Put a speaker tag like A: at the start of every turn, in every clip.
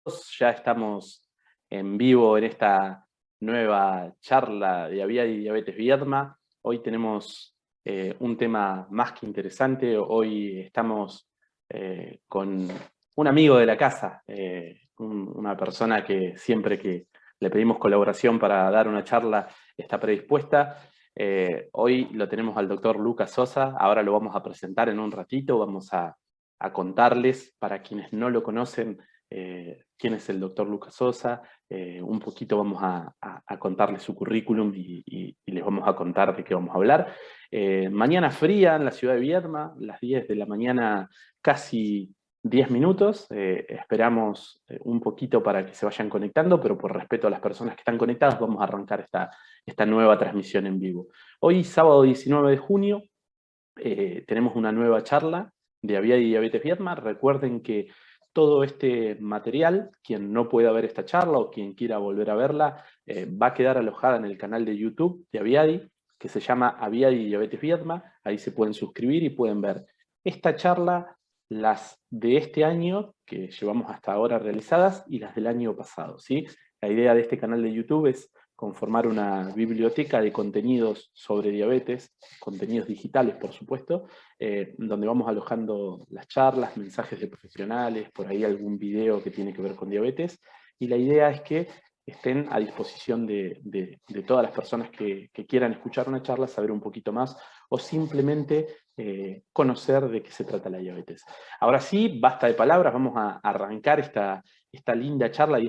A: Ya estamos en vivo en esta nueva charla de Aviad y Diabetes Viedma. Hoy tenemos un tema más que interesante. Hoy estamos con un amigo de la casa, una persona que siempre que le pedimos colaboración para dar una charla está predispuesta. Hoy lo tenemos al doctor Lucas Sosa. Ahora lo vamos a presentar en un ratito. Vamos a contarles, para quienes no lo conocen, quién es el doctor Lucas Sosa. Un poquito vamos a contarles su currículum y les vamos a contar de qué vamos a hablar. Mañana fría en la ciudad de Viedma, las 10 de la mañana, casi 10 minutos. Esperamos un poquito para que se vayan conectando, pero por respeto a las personas que están conectadas vamos a arrancar esta nueva transmisión en vivo. Hoy, sábado 19 de junio, tenemos una nueva charla de Aviad y Diabetes Viedma. Recuerden que todo este material, quien no pueda ver esta charla o quien quiera volver a verla, va a quedar alojada en el canal de YouTube de Aviadi, que se llama Aviad y Diabetes Viedma. Ahí se pueden suscribir y pueden ver esta charla, las de este año que llevamos hasta ahora realizadas y las del año pasado, ¿sí? La idea de este canal de YouTube es conformar una biblioteca de contenidos sobre diabetes, contenidos digitales, por supuesto, donde vamos alojando las charlas, mensajes de profesionales, por ahí algún video que tiene que ver con diabetes, y la idea es que estén a disposición de todas las personas que quieran escuchar una charla, saber un poquito más, o simplemente conocer de qué se trata la diabetes. Ahora sí, basta de palabras, vamos a arrancar esta linda charla y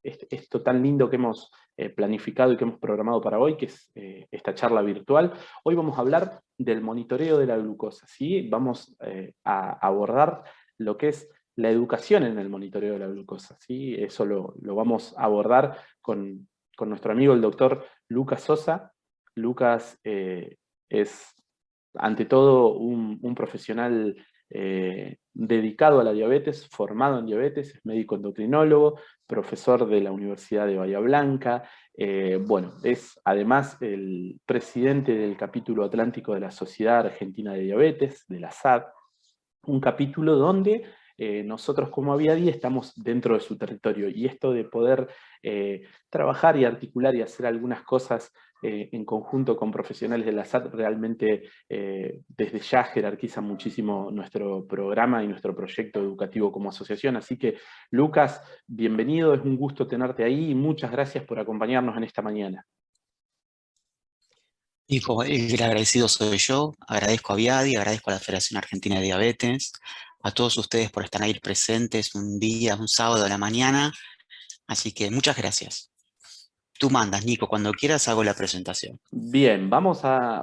A: esto tan lindo que hemos planificado y que hemos programado para hoy, que es esta charla virtual. Hoy vamos a hablar del monitoreo de la glucosa, ¿sí? Vamos a abordar lo que es la educación en el monitoreo de la glucosa, ¿sí? Eso lo vamos a abordar con nuestro amigo el doctor Lucas Sosa. Lucas es, ante todo, un profesional dedicado a la diabetes, formado en diabetes, es médico endocrinólogo, profesor de la Universidad de Bahía Blanca. Bueno, es además el presidente del capítulo atlántico de la Sociedad Argentina de Diabetes, de la SAD, un capítulo donde nosotros como Aviadi estamos dentro de su territorio, y esto de poder trabajar y articular y hacer algunas cosas en conjunto con profesionales de la SAT realmente desde ya jerarquiza muchísimo nuestro programa y nuestro proyecto educativo como asociación. Así que, Lucas, bienvenido, es un gusto tenerte ahí y muchas gracias por acompañarnos en esta mañana.
B: Hijo, el agradecido soy yo, agradezco a Viadi, agradezco a la Federación Argentina de Diabetes, a todos ustedes por estar ahí presentes un día, un sábado a la mañana, así que muchas gracias. Tú mandas, Nico, cuando quieras hago la presentación.
A: Bien, vamos a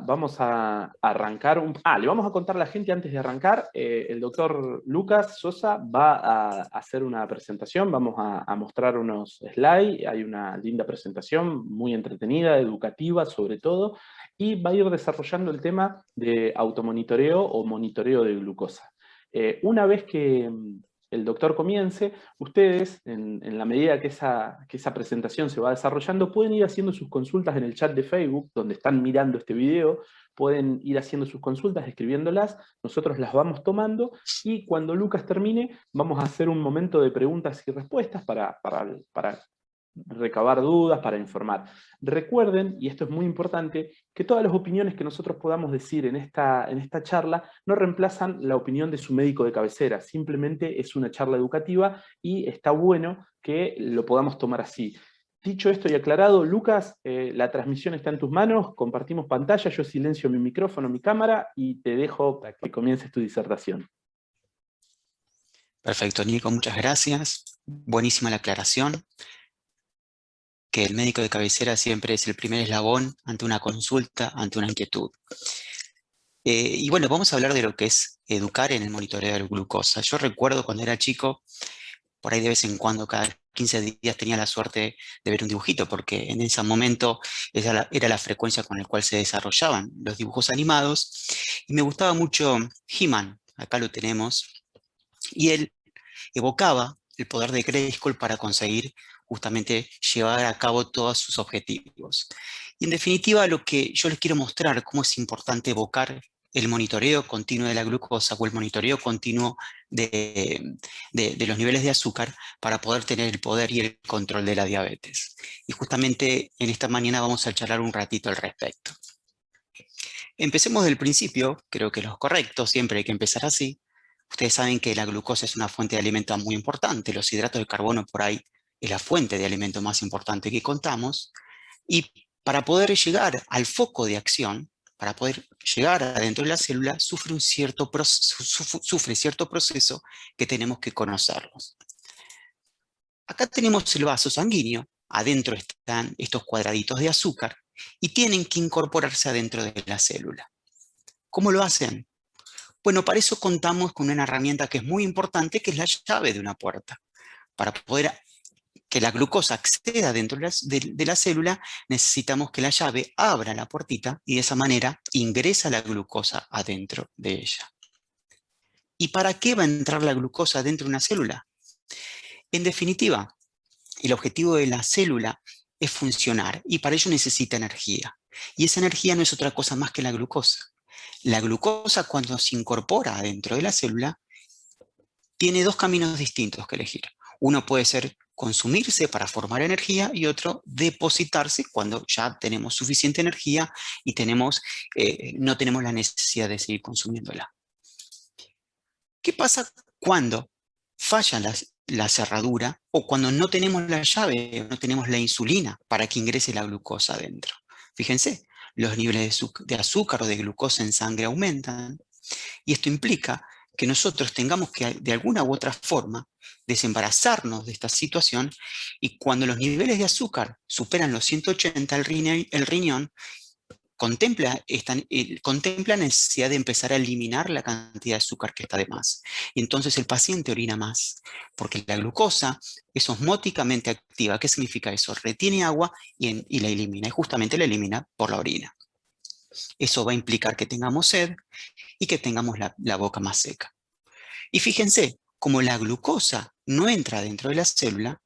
A: arrancar. Le vamos a contar a la gente antes de arrancar. El doctor Lucas Sosa va a hacer una presentación, vamos a mostrar unos slides. Hay una linda presentación, muy entretenida, educativa sobre todo, y va a ir desarrollando el tema de automonitoreo o monitoreo de glucosa. Una vez que el doctor comience, ustedes, en la medida que esa presentación se va desarrollando, pueden ir haciendo sus consultas en el chat de Facebook, donde están mirando este video, pueden ir haciendo sus consultas, escribiéndolas, nosotros las vamos tomando, y cuando Lucas termine, vamos a hacer un momento de preguntas y respuestas para recabar dudas, para informar. Recuerden, y esto es muy importante, que todas las opiniones que nosotros podamos decir en esta charla no reemplazan la opinión de su médico de cabecera, simplemente es una charla educativa y está bueno que lo podamos tomar así. Dicho esto y aclarado, Lucas, la transmisión está en tus manos, compartimos pantalla, yo silencio mi micrófono, mi cámara, y te dejo para que comiences tu disertación.
B: Perfecto, Nico, muchas gracias. Buenísima la aclaración, que el médico de cabecera siempre es el primer eslabón ante una consulta, ante una inquietud. Y bueno, vamos a hablar de lo que es educar en el monitoreo de la glucosa. Yo recuerdo cuando era chico, por ahí de vez en cuando, cada 15 días tenía la suerte de ver un dibujito, porque en ese momento esa era la frecuencia con la cual se desarrollaban los dibujos animados, y me gustaba mucho He-Man, acá lo tenemos, y él evocaba el poder de Grayskull para conseguir justamente llevar a cabo todos sus objetivos. Y en definitiva, lo que yo les quiero mostrar, cómo es importante evocar el monitoreo continuo de la glucosa o el monitoreo continuo de los niveles de azúcar para poder tener el poder y el control de la diabetes. Y justamente en esta mañana vamos a charlar un ratito al respecto. Empecemos del principio, creo que lo correcto, siempre hay que empezar así. Ustedes saben que la glucosa es una fuente de alimento muy importante, los hidratos de carbono por ahí es la fuente de alimento más importante que contamos, y para poder llegar al foco de acción, para poder llegar adentro de la célula, sufre cierto proceso que tenemos que conocerlos. Acá tenemos el vaso sanguíneo, adentro están estos cuadraditos de azúcar, y tienen que incorporarse adentro de la célula. ¿Cómo lo hacen? Bueno, para eso contamos con una herramienta que es muy importante, que es la llave de una puerta. Para poder que la glucosa acceda dentro de la célula, necesitamos que la llave abra la puertita y de esa manera ingresa la glucosa adentro de ella. ¿Y para qué va a entrar la glucosa dentro de una célula? En definitiva, el objetivo de la célula es funcionar y para ello necesita energía. Y esa energía no es otra cosa más que la glucosa. La glucosa, cuando se incorpora dentro de la célula, tiene dos caminos distintos que elegir. Uno puede ser consumirse para formar energía y otro depositarse cuando ya tenemos suficiente energía y no tenemos la necesidad de seguir consumiéndola. ¿Qué pasa cuando falla la cerradura o cuando no tenemos la llave, no tenemos la insulina para que ingrese la glucosa adentro? Fíjense, los niveles de azúcar o de glucosa en sangre aumentan y esto implica que nosotros tengamos que de alguna u otra forma desembarazarnos de esta situación, y cuando los niveles de azúcar superan los 180, el riñón contempla la necesidad de empezar a eliminar la cantidad de azúcar que está de más. Y entonces el paciente orina más, porque la glucosa es osmóticamente activa. ¿Qué significa eso? Retiene agua y la elimina, y justamente la elimina por la orina. Eso va a implicar que tengamos sed y que tengamos la boca más seca. Y fíjense, como la glucosa no entra dentro de la célula,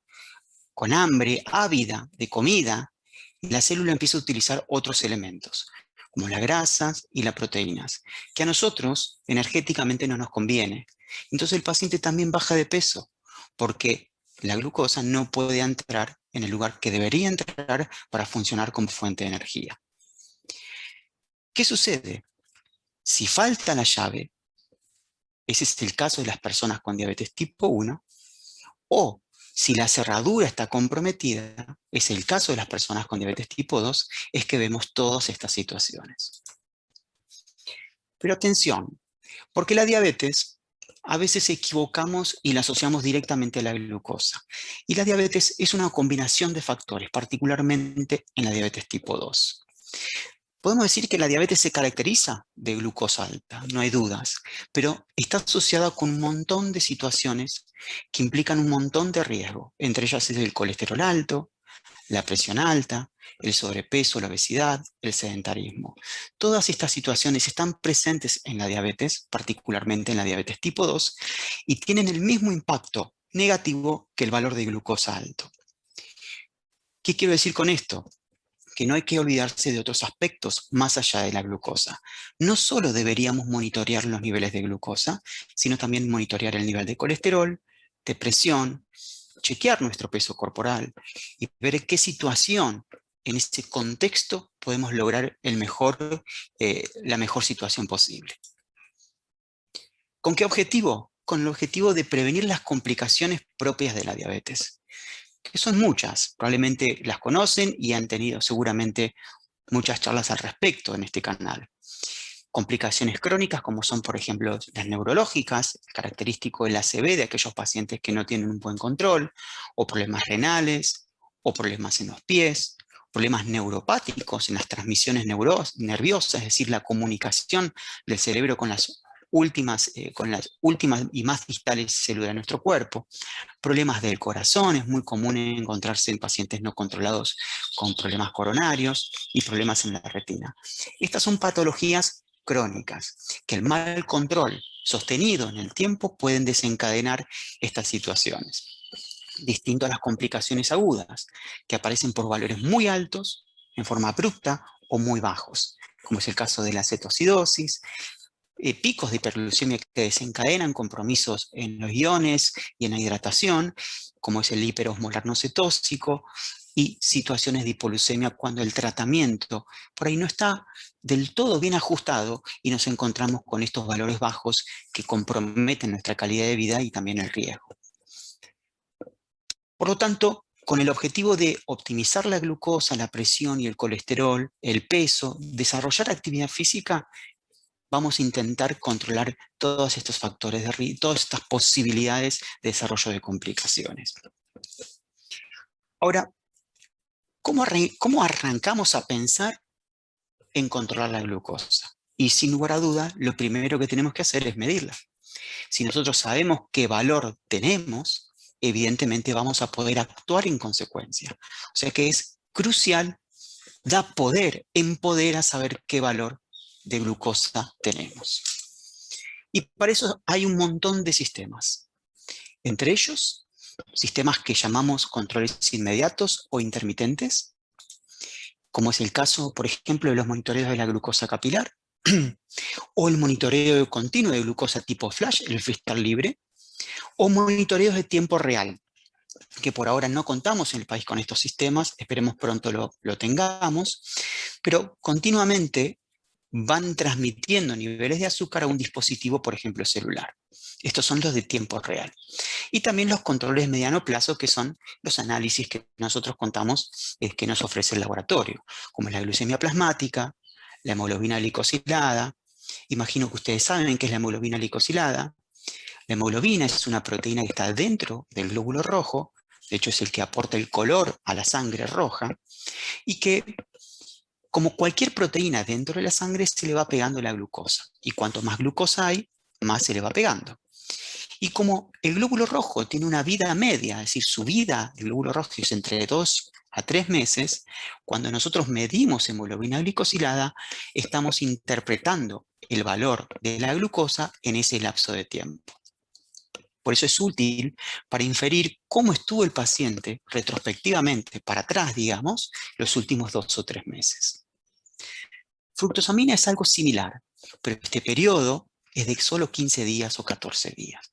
B: con hambre, ávida de comida, la célula empieza a utilizar otros elementos, como las grasas y las proteínas, que a nosotros energéticamente no nos conviene. Entonces el paciente también baja de peso, porque la glucosa no puede entrar en el lugar que debería entrar para funcionar como fuente de energía. ¿Qué sucede? Si falta la llave, ese es el caso de las personas con diabetes tipo 1, o si la cerradura está comprometida, es el caso de las personas con diabetes tipo 2, es que vemos todas estas situaciones. Pero atención, porque la diabetes a veces equivocamos y la asociamos directamente a la glucosa. Y la diabetes es una combinación de factores, particularmente en la diabetes tipo 2. Podemos decir que la diabetes se caracteriza de glucosa alta, no hay dudas, pero está asociada con un montón de situaciones que implican un montón de riesgo. Entre ellas es el colesterol alto, la presión alta, el sobrepeso, la obesidad, el sedentarismo. Todas estas situaciones están presentes en la diabetes, particularmente en la diabetes tipo 2, y tienen el mismo impacto negativo que el valor de glucosa alto. ¿Qué quiero decir con esto? Que no hay que olvidarse de otros aspectos más allá de la glucosa. No solo deberíamos monitorear los niveles de glucosa, sino también monitorear el nivel de colesterol, de presión, chequear nuestro peso corporal y ver en qué situación, en ese contexto, podemos lograr la mejor situación posible. ¿Con qué objetivo? Con el objetivo de prevenir las complicaciones propias de la diabetes, que son muchas, probablemente las conocen y han tenido seguramente muchas charlas al respecto en este canal. Complicaciones crónicas como son, por ejemplo, las neurológicas, característico del ACV de aquellos pacientes que no tienen un buen control, o problemas renales, o problemas en los pies, problemas neuropáticos en las transmisiones nerviosas, es decir, la comunicación del cerebro con las últimas y más distales células de nuestro cuerpo. Problemas del corazón, es muy común encontrarse en pacientes no controlados con problemas coronarios y problemas en la retina. Estas son patologías crónicas que el mal control sostenido en el tiempo pueden desencadenar estas situaciones. Distinto a las complicaciones agudas, que aparecen por valores muy altos, en forma abrupta o muy bajos, como es el caso de la cetoacidosis, picos de hiperglucemia que desencadenan compromisos en los iones y en la hidratación, como es el hiperosmolar no cetóxico, y situaciones de hipoglucemia cuando el tratamiento por ahí no está del todo bien ajustado y nos encontramos con estos valores bajos que comprometen nuestra calidad de vida y también el riesgo. Por lo tanto, con el objetivo de optimizar la glucosa, la presión y el colesterol, el peso, desarrollar actividad física, vamos a intentar controlar todos estos factores de riesgo, todas estas posibilidades de desarrollo de complicaciones. Ahora, ¿cómo arrancamos a pensar en controlar la glucosa? Y sin lugar a duda, lo primero que tenemos que hacer es medirla. Si nosotros sabemos qué valor tenemos, evidentemente vamos a poder actuar en consecuencia. O sea que es crucial, da poder, empodera saber qué valor de glucosa tenemos. Y para eso hay un montón de sistemas. Entre ellos, sistemas que llamamos controles inmediatos o intermitentes, como es el caso, por ejemplo, de los monitoreos de la glucosa capilar, o el monitoreo continuo de glucosa tipo flash, el freestyle libre, o monitoreos de tiempo real, que por ahora no contamos en el país con estos sistemas, esperemos pronto lo tengamos, pero continuamente van transmitiendo niveles de azúcar a un dispositivo, por ejemplo, celular. Estos son los de tiempo real. Y también los controles de mediano plazo, que son los análisis que nosotros contamos que nos ofrece el laboratorio, como la glucemia plasmática, la hemoglobina glicosilada. Imagino que ustedes saben qué es la hemoglobina glicosilada. La hemoglobina es una proteína que está dentro del glóbulo rojo, de hecho es el que aporta el color a la sangre roja, y que, como cualquier proteína dentro de la sangre, se le va pegando la glucosa. Y cuanto más glucosa hay, más se le va pegando. Y como el glóbulo rojo tiene una vida media, es decir, su vida del glóbulo rojo es entre 2 a 3 meses, cuando nosotros medimos hemoglobina glicosilada, estamos interpretando el valor de la glucosa en ese lapso de tiempo. Por eso es útil para inferir cómo estuvo el paciente retrospectivamente, para atrás, digamos, los últimos 2 o 3 meses. Fructosamina es algo similar, pero este periodo es de solo 15 días o 14 días.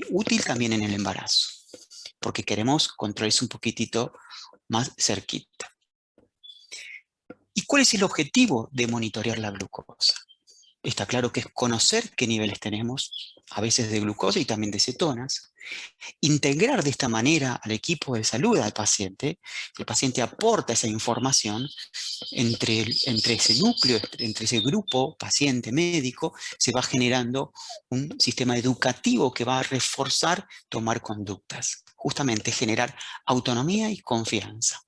B: Útil también en el embarazo, porque queremos controles un poquitito más cerquita. ¿Y cuál es el objetivo de monitorear la glucosa? Está claro que es conocer qué niveles tenemos, a veces de glucosa y también de cetonas, integrar de esta manera al equipo de salud al paciente. El paciente aporta esa información entre ese núcleo, entre ese grupo paciente-médico, se va generando un sistema educativo que va a reforzar tomar conductas, justamente generar autonomía y confianza.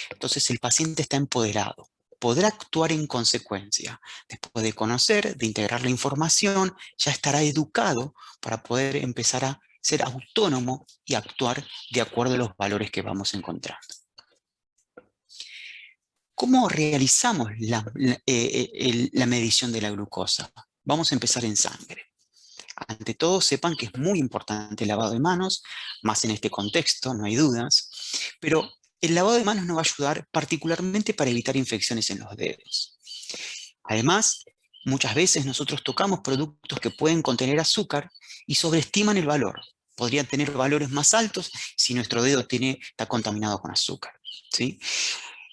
B: Entonces el paciente está empoderado, podrá actuar en consecuencia. Después de conocer, de integrar la información, ya estará educado para poder empezar a ser autónomo y actuar de acuerdo a los valores que vamos encontrando. ¿Cómo realizamos la medición de la glucosa? Vamos a empezar en sangre. Ante todo, sepan que es muy importante el lavado de manos, más en este contexto, no hay dudas, pero el lavado de manos nos va a ayudar particularmente para evitar infecciones en los dedos. Además, muchas veces nosotros tocamos productos que pueden contener azúcar y sobreestiman el valor. Podrían tener valores más altos si nuestro dedo está contaminado con azúcar, ¿sí?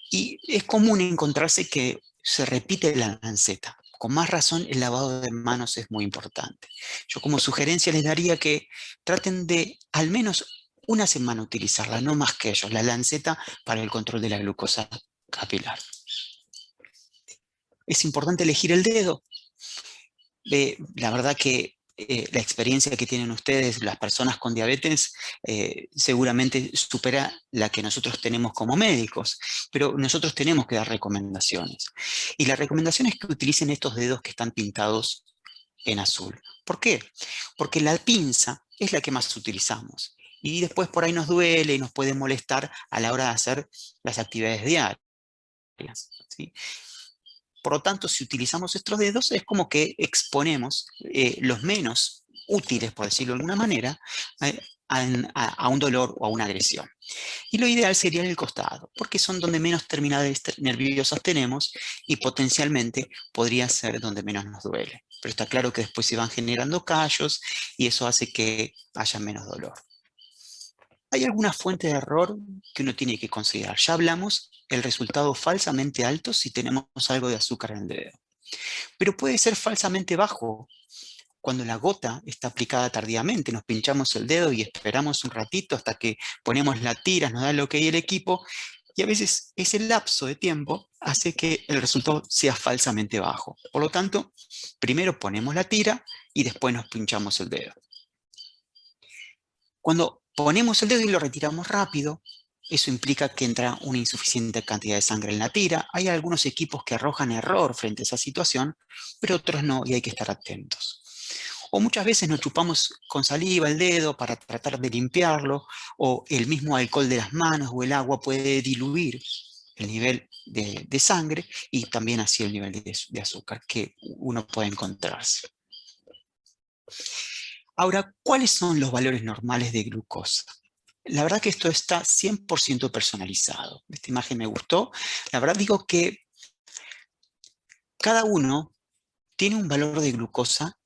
B: Y es común encontrarse que se repite la lanceta. Con más razón, el lavado de manos es muy importante. Yo como sugerencia les daría que traten de al menos una semana utilizarla, no más que ellos, la lanceta para el control de la glucosa capilar. Es importante elegir el dedo. La verdad que la experiencia que tienen ustedes, las personas con diabetes, seguramente supera la que nosotros tenemos como médicos, pero nosotros tenemos que dar recomendaciones. Y la recomendación es que utilicen estos dedos que están pintados en azul. ¿Por qué? Porque la pinza es la que más utilizamos. Y después por ahí nos duele y nos puede molestar a la hora de hacer las actividades diarias, ¿sí? Por lo tanto, si utilizamos estos dedos, es como que exponemos los menos útiles, por decirlo de alguna manera, a un dolor o a una agresión. Y lo ideal sería en el costado, porque son donde menos terminales nerviosas tenemos y potencialmente podría ser donde menos nos duele. Pero está claro que después se van generando callos y eso hace que haya menos dolor. Hay alguna fuente de error que uno tiene que considerar. Ya hablamos el resultado falsamente alto si tenemos algo de azúcar en el dedo. Pero puede ser falsamente bajo cuando la gota está aplicada tardíamente. Nos pinchamos el dedo y esperamos un ratito hasta que ponemos la tira, nos da el ok el equipo, y a veces ese lapso de tiempo hace que el resultado sea falsamente bajo. Por lo tanto, primero ponemos la tira y después nos pinchamos el dedo. Cuando ponemos el dedo y lo retiramos rápido, eso implica que entra una insuficiente cantidad de sangre en la tira. Hay algunos equipos que arrojan error frente a esa situación, pero otros no, y hay que estar atentos. O muchas veces nos chupamos con saliva el dedo para tratar de limpiarlo, o el mismo alcohol de las manos o el agua puede diluir el nivel de sangre y también así el nivel de azúcar que uno puede encontrarse. Ahora, ¿cuáles son los valores normales de glucosa? La verdad que esto está 100% personalizado. Esta imagen me gustó. La verdad digo que cada uno tiene un valor de glucosa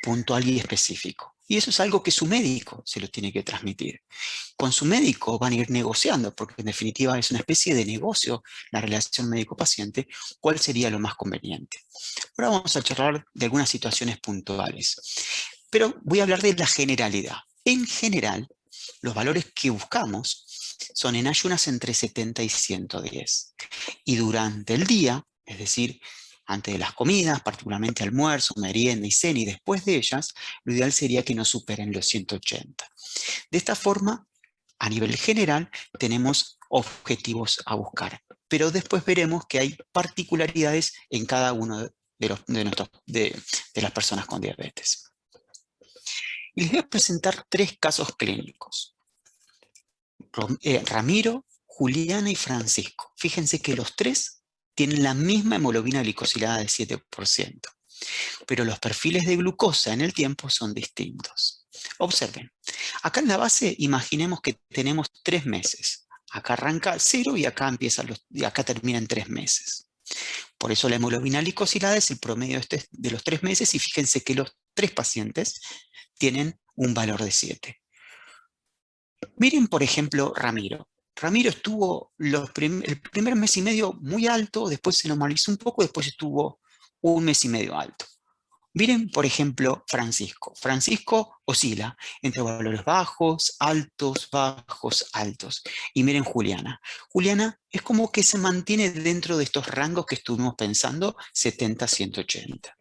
B: puntual y específico. Y eso es algo que su médico se lo tiene que transmitir. Con su médico van a ir negociando, porque en definitiva es una especie de negocio la relación médico-paciente, cuál sería lo más conveniente. Ahora vamos a charlar de algunas situaciones puntuales. Pero voy a hablar de la generalidad. En general, los valores que buscamos son en ayunas entre 70 y 110. Y durante el día, es decir, antes de las comidas, particularmente almuerzo, merienda y cena, y después de ellas, lo ideal sería que no superen los 180. De esta forma, a nivel general, tenemos objetivos a buscar. Pero después veremos que hay particularidades en cada uno de las personas con diabetes. Y les voy a presentar 3 casos clínicos. Ramiro, Juliana y Francisco. Fíjense que los 3 tienen la misma hemoglobina glicosilada de 7%, pero los perfiles de glucosa en el tiempo son distintos. Observen, acá en la base imaginemos que tenemos 3 meses. Acá arranca 0 y acá termina en 3 meses. Por eso la hemoglobina glicosilada es el promedio de los 3 meses y fíjense que los 3 pacientes tienen un valor de 7. Miren, por ejemplo, Ramiro. Ramiro estuvo el primer mes y medio muy alto, después se normalizó un poco, después estuvo un mes y medio alto. Miren, por ejemplo, Francisco. Francisco oscila entre valores bajos, altos. Y miren Juliana. Juliana es como que se mantiene dentro de estos rangos que estuvimos pensando, 70, 180.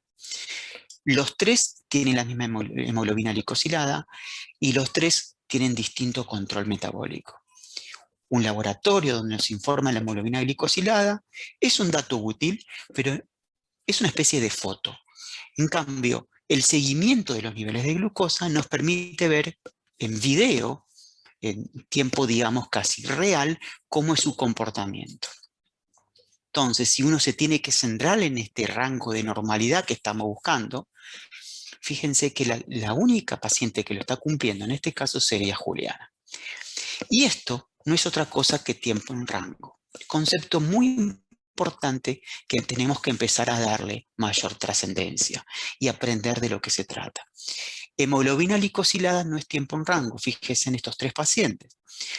B: Los 3 tienen la misma hemoglobina glicosilada y los 3 tienen distinto control metabólico. Un laboratorio donde nos informa la hemoglobina glicosilada es un dato útil, pero es una especie de foto. En cambio, el seguimiento de los niveles de glucosa nos permite ver en video, en tiempo, digamos, casi real, cómo es su comportamiento. Entonces, si uno se tiene que centrar en este rango de normalidad que estamos buscando, fíjense que la única paciente que lo está cumpliendo en este caso sería Juliana. Y esto no es otra cosa que tiempo en rango. Concepto muy importante que tenemos que empezar a darle mayor trascendencia y aprender de lo que se trata. Hemoglobina glicosilada no es tiempo en rango. Fíjense en estos 3 pacientes.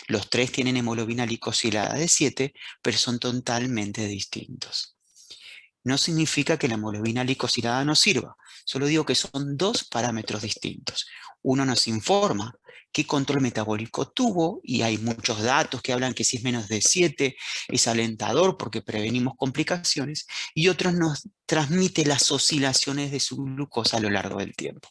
B: Los 3 tienen hemoglobina glicosilada de 7, pero son totalmente distintos. No significa que la hemoglobina glicosilada no sirva, solo digo que son 2 parámetros distintos. Uno nos informa qué control metabólico tuvo, y hay muchos datos que hablan que si es menos de 7 es alentador porque prevenimos complicaciones, y otro nos transmite las oscilaciones de su glucosa a lo largo del tiempo.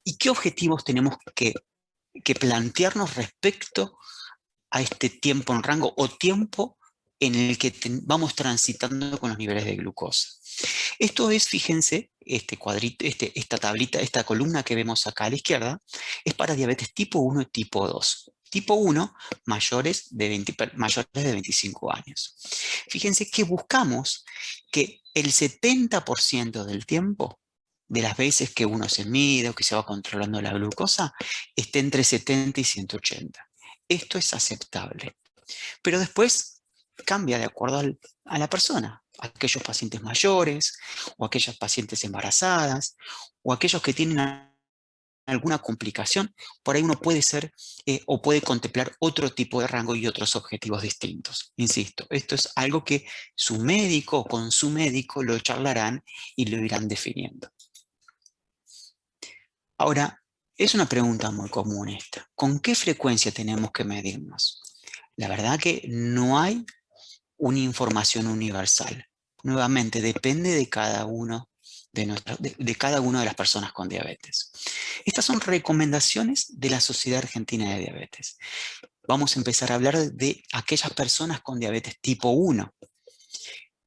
B: ¿Y qué objetivos tenemos que plantearnos respecto a este tiempo en rango o tiempo en el que vamos transitando con los niveles de glucosa? Esto es, fíjense, este cuadrito, esta tablita, esta columna que vemos acá a la izquierda, es para diabetes tipo 1 y tipo 2. Tipo 1, mayores de 25 años. Fíjense que buscamos que el 70% del tiempo de las veces que uno se mide o que se va controlando la glucosa esté entre 70 y 180. Esto es aceptable. Pero después cambia de acuerdo a la persona. Aquellos pacientes mayores, o aquellas pacientes embarazadas, o aquellos que tienen alguna complicación, por ahí uno puede ser o puede contemplar otro tipo de rango y otros objetivos distintos. Insisto, esto es algo que su médico o con su médico lo charlarán y lo irán definiendo. Ahora, es una pregunta muy común esta. ¿Con qué frecuencia tenemos que medirnos? La verdad que no hay una información universal. Nuevamente, depende de cada uno de cada una de las personas con diabetes. Estas son recomendaciones de la Sociedad Argentina de Diabetes. Vamos a empezar a hablar de aquellas personas con diabetes tipo 1.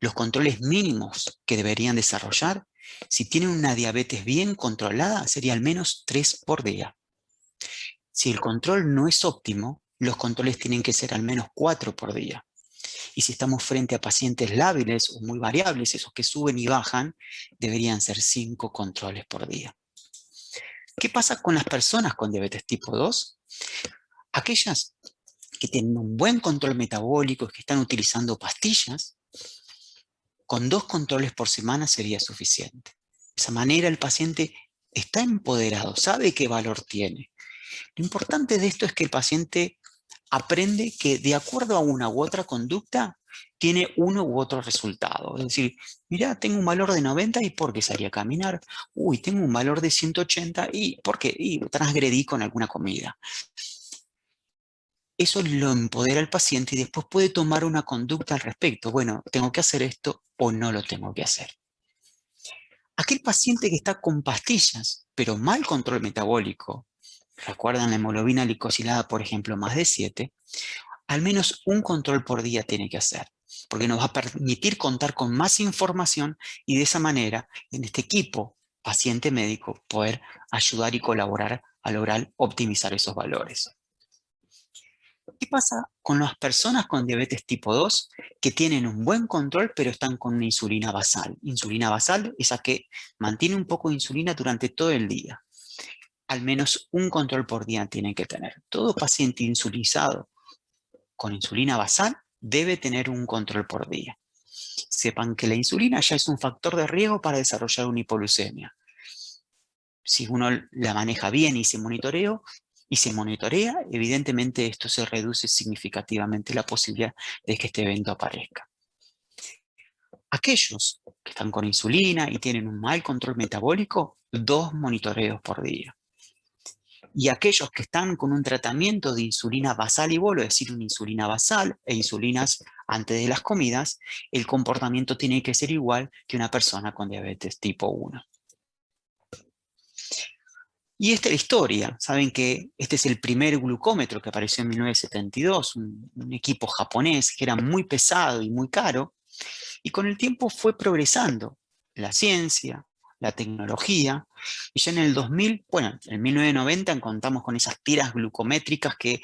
B: Los controles mínimos que deberían desarrollar, si tienen una diabetes bien controlada, sería al menos 3 por día. Si el control no es óptimo, los controles tienen que ser al menos 4 por día. Y si estamos frente a pacientes lábiles o muy variables, esos que suben y bajan, deberían ser 5 controles por día. ¿Qué pasa con las personas con diabetes tipo 2? Aquellas que tienen un buen control metabólico y que están utilizando pastillas, con 2 controles por semana sería suficiente. De esa manera el paciente está empoderado, sabe qué valor tiene. Lo importante de esto es que el paciente aprende que de acuerdo a una u otra conducta tiene uno u otro resultado. Es decir, mira, tengo un valor de 90 y ¿por qué salí a caminar? Uy, tengo un valor de 180 y ¿por qué? Y transgredí con alguna comida. Eso lo empodera al paciente y después puede tomar una conducta al respecto. Bueno, ¿tengo que hacer esto o no lo tengo que hacer? Aquel paciente que está con pastillas, pero mal control metabólico, recuerdan la hemoglobina glicosilada, por ejemplo, más de 7, al menos un control por día tiene que hacer, porque nos va a permitir contar con más información y de esa manera, en este equipo paciente-médico, poder ayudar y colaborar a lograr optimizar esos valores. ¿Qué pasa con las personas con diabetes tipo 2 que tienen un buen control pero están con una insulina basal? Insulina basal es esa que mantiene un poco de insulina durante todo el día. Al menos un control por día tienen que tener. Todo paciente insulinizado con insulina basal debe tener un control por día. Sepan que la insulina ya es un factor de riesgo para desarrollar una hipoglucemia. Si uno la maneja bien y se monitorea, evidentemente esto se reduce significativamente la posibilidad de que este evento aparezca. Aquellos que están con insulina y tienen un mal control metabólico, 2 monitoreos por día. Y aquellos que están con un tratamiento de insulina basal y bolo, es decir, una insulina basal e insulinas antes de las comidas, el comportamiento tiene que ser igual que una persona con diabetes tipo 1. Y esta es la historia. Saben que este es el primer glucómetro que apareció en 1972, un equipo japonés que era muy pesado y muy caro, y con el tiempo fue progresando la ciencia, la tecnología, y ya en el 2000, bueno, en 1990 contamos con esas tiras glucométricas que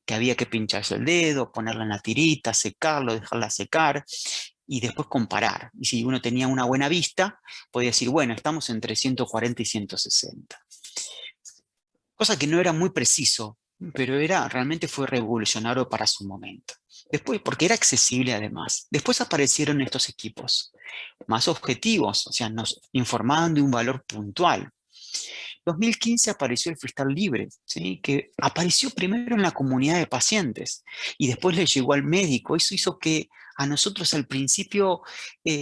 B: había que pincharse el dedo, ponerla en la tirita, secarlo, dejarla secar, y después comparar. Y si uno tenía una buena vista, podía decir, bueno, estamos entre 140 y 160. Cosa que no era muy preciso, pero realmente fue revolucionario para su momento. Después, porque era accesible además. Después aparecieron estos equipos más objetivos, o sea, nos informaban de un valor puntual. En 2015 apareció el freestyle libre, ¿sí? Que apareció primero en la comunidad de pacientes y después le llegó al médico. Eso hizo que a nosotros al principio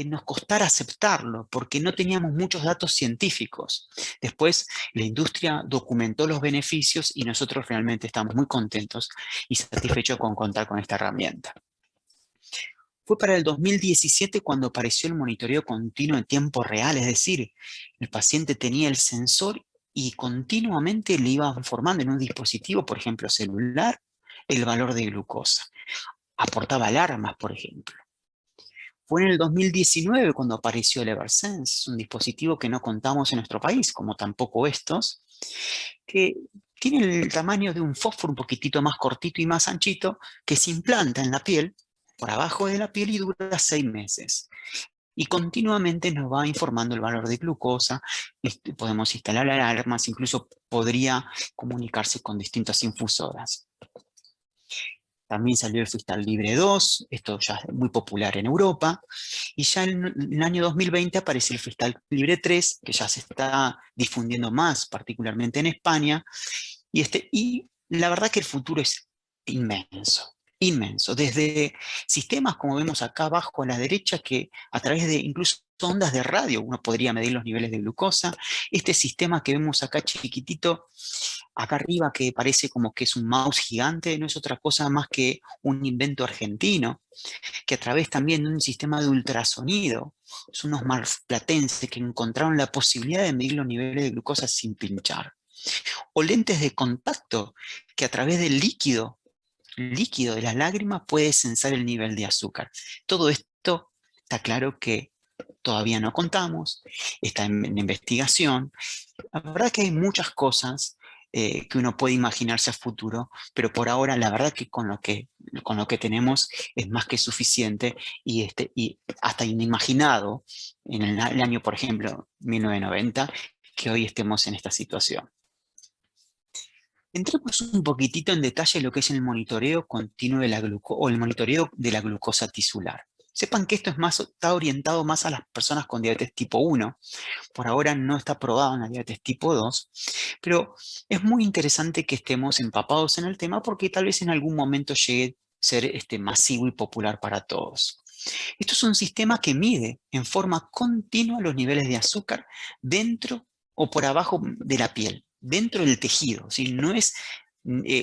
B: nos costara aceptarlo porque no teníamos muchos datos científicos. Después la industria documentó los beneficios y nosotros realmente estamos muy contentos y satisfechos con contar con esta herramienta. Fue para el 2017 cuando apareció el monitoreo continuo en tiempo real, es decir, el paciente tenía el sensor y continuamente le iba informando en un dispositivo, por ejemplo celular, el valor de glucosa. Aportaba alarmas, por ejemplo. Fue en el 2019 cuando apareció el Eversense, un dispositivo que no contamos en nuestro país, como tampoco estos, que tiene el tamaño de un fósforo un poquitito más cortito y más anchito, que se implanta en la piel, por abajo de la piel y dura 6 meses. y continuamente nos va informando el valor de glucosa. Podemos instalar alarmas, incluso podría comunicarse con distintas infusoras. También salió el Freestyle Libre 2, esto ya es muy popular en Europa, y ya en el año 2020 aparece el Freestyle Libre 3, que ya se está difundiendo más, particularmente en España, y la verdad que el futuro es inmenso, inmenso. Desde sistemas como vemos acá abajo a la derecha, que a través de incluso ondas de radio uno podría medir los niveles de glucosa. Este sistema que vemos acá chiquitito, acá arriba, que parece como que es un mouse gigante, no es otra cosa más que un invento argentino, que a través también de un sistema de ultrasonido, son unos marplatenses que encontraron la posibilidad de medir los niveles de glucosa sin pinchar. O lentes de contacto que a través del líquido de las lágrimas puede sensar el nivel de azúcar. Todo esto está claro que todavía no contamos, está en investigación. La verdad que hay muchas cosas que uno puede imaginarse a futuro, pero por ahora la verdad que con lo que tenemos es más que suficiente y hasta inimaginado en el año, por ejemplo, 1990, que hoy estemos en esta situación. Entremos un poquitito en detalle en lo que es el monitoreo continuo de la glucosa o el monitoreo de la glucosa tisular. Sepan que esto está orientado más a las personas con diabetes tipo 1. Por ahora no está probado en la diabetes tipo 2, pero es muy interesante que estemos empapados en el tema porque tal vez en algún momento llegue a ser masivo y popular para todos. Esto es un sistema que mide en forma continua los niveles de azúcar dentro o por abajo de la piel, dentro del tejido, ¿sí? No es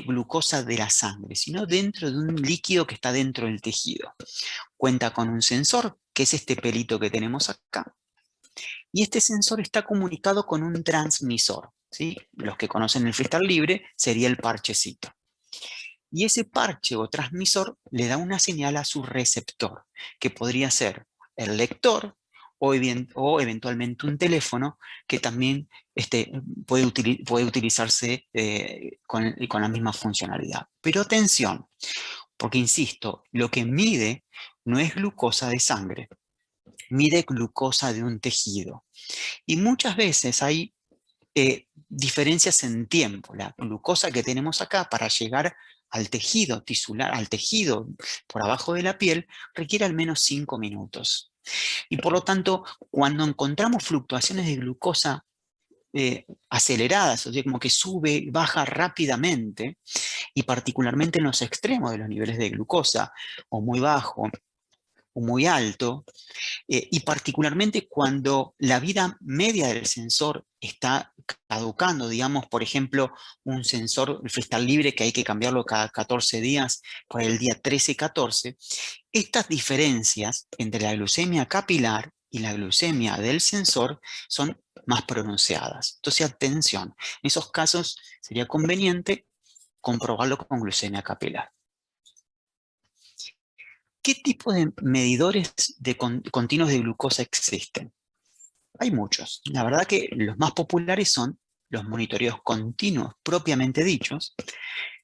B: glucosa de la sangre, sino dentro de un líquido que está dentro del tejido. Cuenta con un sensor, que es este pelito que tenemos acá, y este sensor está comunicado con un transmisor, ¿sí? Los que conocen el Freestyle Libre sería el parchecito. Y ese parche o transmisor le da una señal a su receptor, que podría ser el lector o eventualmente un teléfono que también puede utilizarse con la misma funcionalidad. Pero atención, porque insisto, lo que mide no es glucosa de sangre, mide glucosa de un tejido. Y muchas veces hay diferencias en tiempo. La glucosa que tenemos acá para llegar al tejido tisular, al tejido por abajo de la piel, requiere al menos 5 minutos. Y por lo tanto, cuando encontramos fluctuaciones de glucosa aceleradas, o sea, como que sube, baja rápidamente, y particularmente en los extremos de los niveles de glucosa, o muy bajo o muy alto, y particularmente cuando la vida media del sensor está caducando, digamos, por ejemplo, un sensor, el Freestyle Libre, que hay que cambiarlo cada 14 días, por el día 13-14, estas diferencias entre la glucemia capilar y la glucemia del sensor son más pronunciadas. Entonces, atención, en esos casos sería conveniente comprobarlo con glucemia capilar. ¿Qué tipo de medidores continuos de glucosa existen? Hay muchos. La verdad que los más populares son los monitoreos continuos propiamente dichos,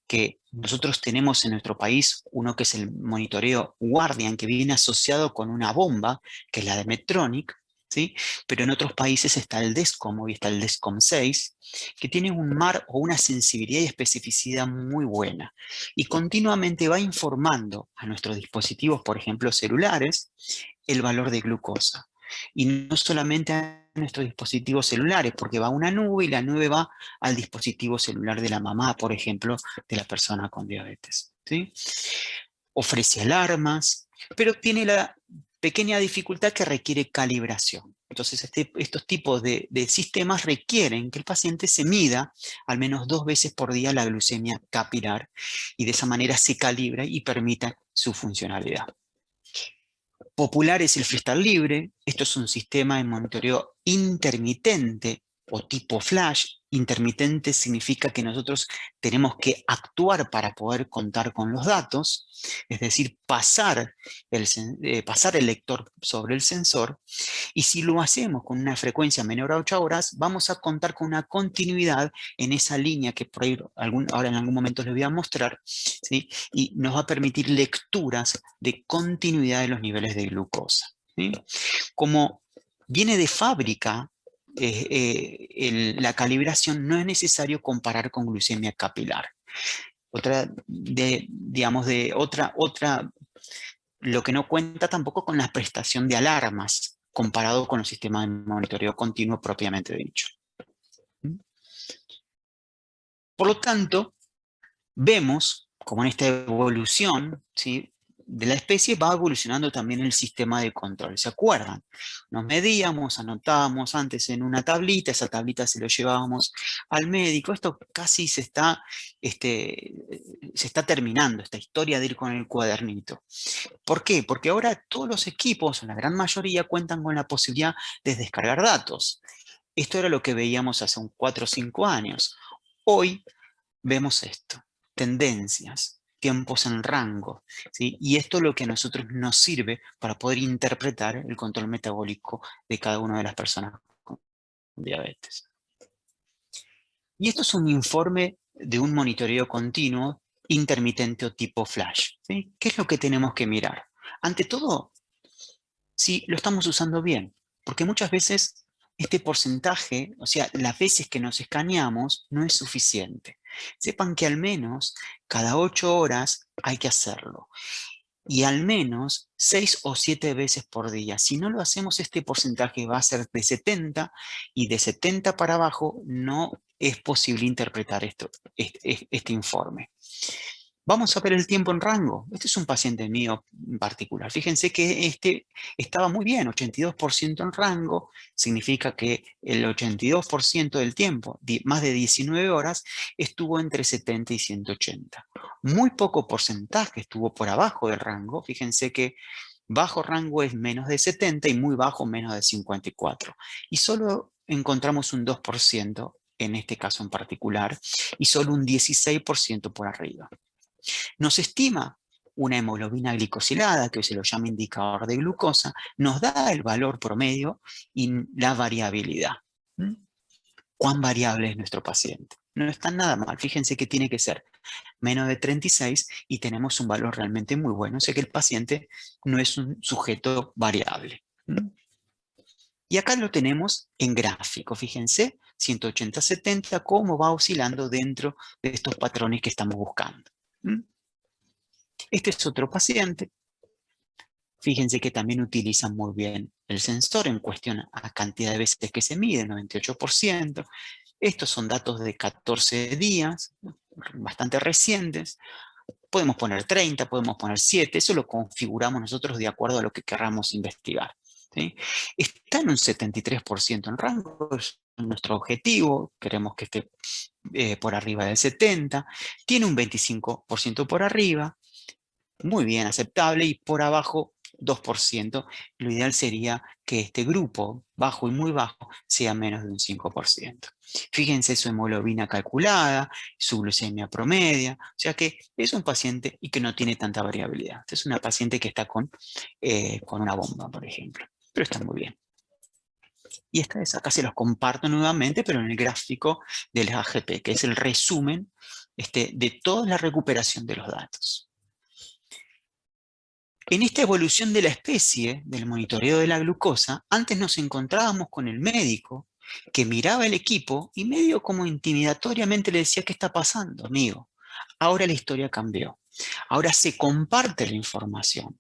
B: que nosotros tenemos en nuestro país uno que es el monitoreo Guardian, que viene asociado con una bomba, que es la de Medtronic, ¿sí? Pero en otros países está el DESCOM, hoy está el DESCOM 6, que tiene un MAR o una sensibilidad y especificidad muy buena, y continuamente va informando a nuestros dispositivos, por ejemplo celulares, el valor de glucosa. Y no solamente a nuestros dispositivos celulares, porque va a una nube y la nube va al dispositivo celular de la mamá, por ejemplo, de la persona con diabetes, ¿sí? Ofrece alarmas, pero tiene la pequeña dificultad que requiere calibración. Entonces, estos tipos de sistemas requieren que el paciente se mida al menos 2 veces por día la glucemia capilar y de esa manera se calibra y permita su funcionalidad. Popular es el Freestyle Libre. Esto es un sistema de monitoreo intermitente o tipo flash. Intermitente significa que nosotros tenemos que actuar para poder contar con los datos, es decir, pasar el lector sobre el sensor, y si lo hacemos con una frecuencia menor a 8 horas, vamos a contar con una continuidad en esa línea que por ahí ahora en algún momento les voy a mostrar, ¿sí? Y nos va a permitir lecturas de continuidad de los niveles de glucosa. ¿sí? Como viene de fábrica, la calibración no es necesario comparar con glucemia capilar. Lo que no cuenta tampoco con la prestación de alarmas comparado con los sistemas de monitoreo continuo propiamente dicho. Por lo tanto, vemos como en esta evolución, ¿sí?, de la especie va evolucionando también el sistema de control. ¿Se acuerdan? Nos medíamos, anotábamos antes en una tablita, esa tablita se lo llevábamos al médico. Esto casi se está terminando, esta historia de ir con el cuadernito. ¿Por qué? Porque ahora todos los equipos, la gran mayoría, cuentan con la posibilidad de descargar datos. Esto era lo que veíamos hace 4 o 5 años. Hoy vemos esto, tendencias, tiempos en rango, ¿sí? Y esto es lo que a nosotros nos sirve para poder interpretar el control metabólico de cada una de las personas con diabetes. Y esto es un informe de un monitoreo continuo intermitente o tipo flash, ¿sí? ¿Qué es lo que tenemos que mirar? Ante todo, si lo estamos usando bien, porque muchas veces este porcentaje, o sea, las veces que nos escaneamos, no es suficiente. Sepan que al menos cada 8 horas hay que hacerlo. Y al menos 6 o 7 veces por día. Si no lo hacemos, este porcentaje va a ser de 70, y de 70 para abajo no es posible interpretar este informe. Vamos a ver el tiempo en rango. Este es un paciente mío en particular. Fíjense que este estaba muy bien, 82% en rango. Significa que el 82% del tiempo, más de 19 horas, estuvo entre 70 y 180. Muy poco porcentaje estuvo por abajo del rango. Fíjense que bajo rango es menos de 70 y muy bajo menos de 54. Y solo encontramos un 2% en este caso en particular, y solo un 16% por arriba. Nos estima una hemoglobina glicosilada, que hoy se lo llama indicador de glucosa, nos da el valor promedio y la variabilidad. ¿Cuán variable es nuestro paciente? No está nada mal. Fíjense que tiene que ser menos de 36 y tenemos un valor realmente muy bueno. O sea que el paciente no es un sujeto variable. Y acá lo tenemos en gráfico. Fíjense, 180-70, cómo va oscilando dentro de estos patrones que estamos buscando. Este es otro paciente. Fíjense que también utilizan muy bien el sensor en cuestión a cantidad de veces que se mide, 98%. Estos son datos de 14 días, bastante recientes. Podemos poner 30, podemos poner 7, eso lo configuramos nosotros de acuerdo a lo que queramos investigar, ¿sí? Está en un 73% en rango, es nuestro objetivo, queremos que esté por arriba del 70, tiene un 25% por arriba, muy bien, aceptable, y por abajo 2%. Lo ideal sería que este grupo, bajo y muy bajo, sea menos de un 5%. Fíjense su hemoglobina calculada, su glucemia promedia, o sea que es un paciente y que no tiene tanta variabilidad. Esta es una paciente que está con una bomba, por ejemplo, pero está muy bien. Y acá se los comparto nuevamente, pero en el gráfico del AGP, que es el resumen de toda la recuperación de los datos. En esta evolución de la especie, del monitoreo de la glucosa, antes nos encontrábamos con el médico que miraba el equipo y medio como intimidatoriamente le decía: ¿qué está pasando, amigo? Ahora la historia cambió. Ahora se comparte la información.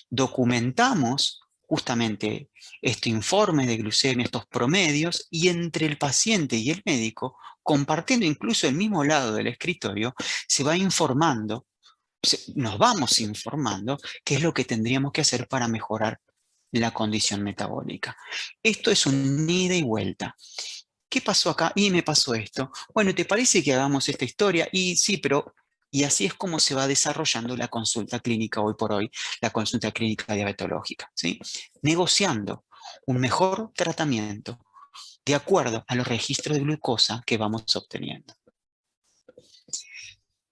B: Documentamos justamente este informe de glucemia, estos promedios, y entre el paciente y el médico, compartiendo incluso el mismo lado del escritorio, se va informando. Nos vamos informando qué es lo que tendríamos que hacer para mejorar la condición metabólica. Esto es un ida y vuelta. ¿Qué pasó acá? Y me pasó esto. Bueno, ¿te parece que hagamos esta historia? Y sí, pero... Y así es como se va desarrollando la consulta clínica hoy por hoy, la consulta clínica diabetológica, ¿sí? Negociando un mejor tratamiento de acuerdo a los registros de glucosa que vamos obteniendo.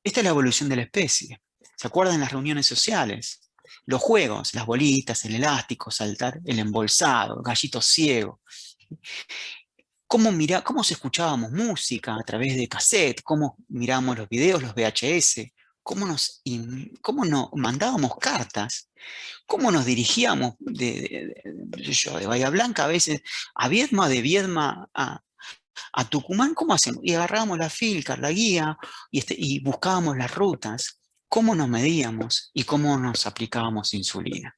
B: Esta es la evolución de la especie. ¿Se acuerdan las reuniones sociales? Los juegos, las bolitas, el elástico, saltar, el embolsado, el gallito ciego. Cómo se escuchábamos música a través de cassette, cómo mirábamos los videos, los VHS, cómo nos mandábamos cartas, cómo nos dirigíamos de Bahía Blanca a veces a Viedma, de Viedma a Tucumán, ¿cómo hacemos? Y agarrábamos la Filcar, la guía, y buscábamos las rutas, cómo nos medíamos y cómo nos aplicábamos insulina.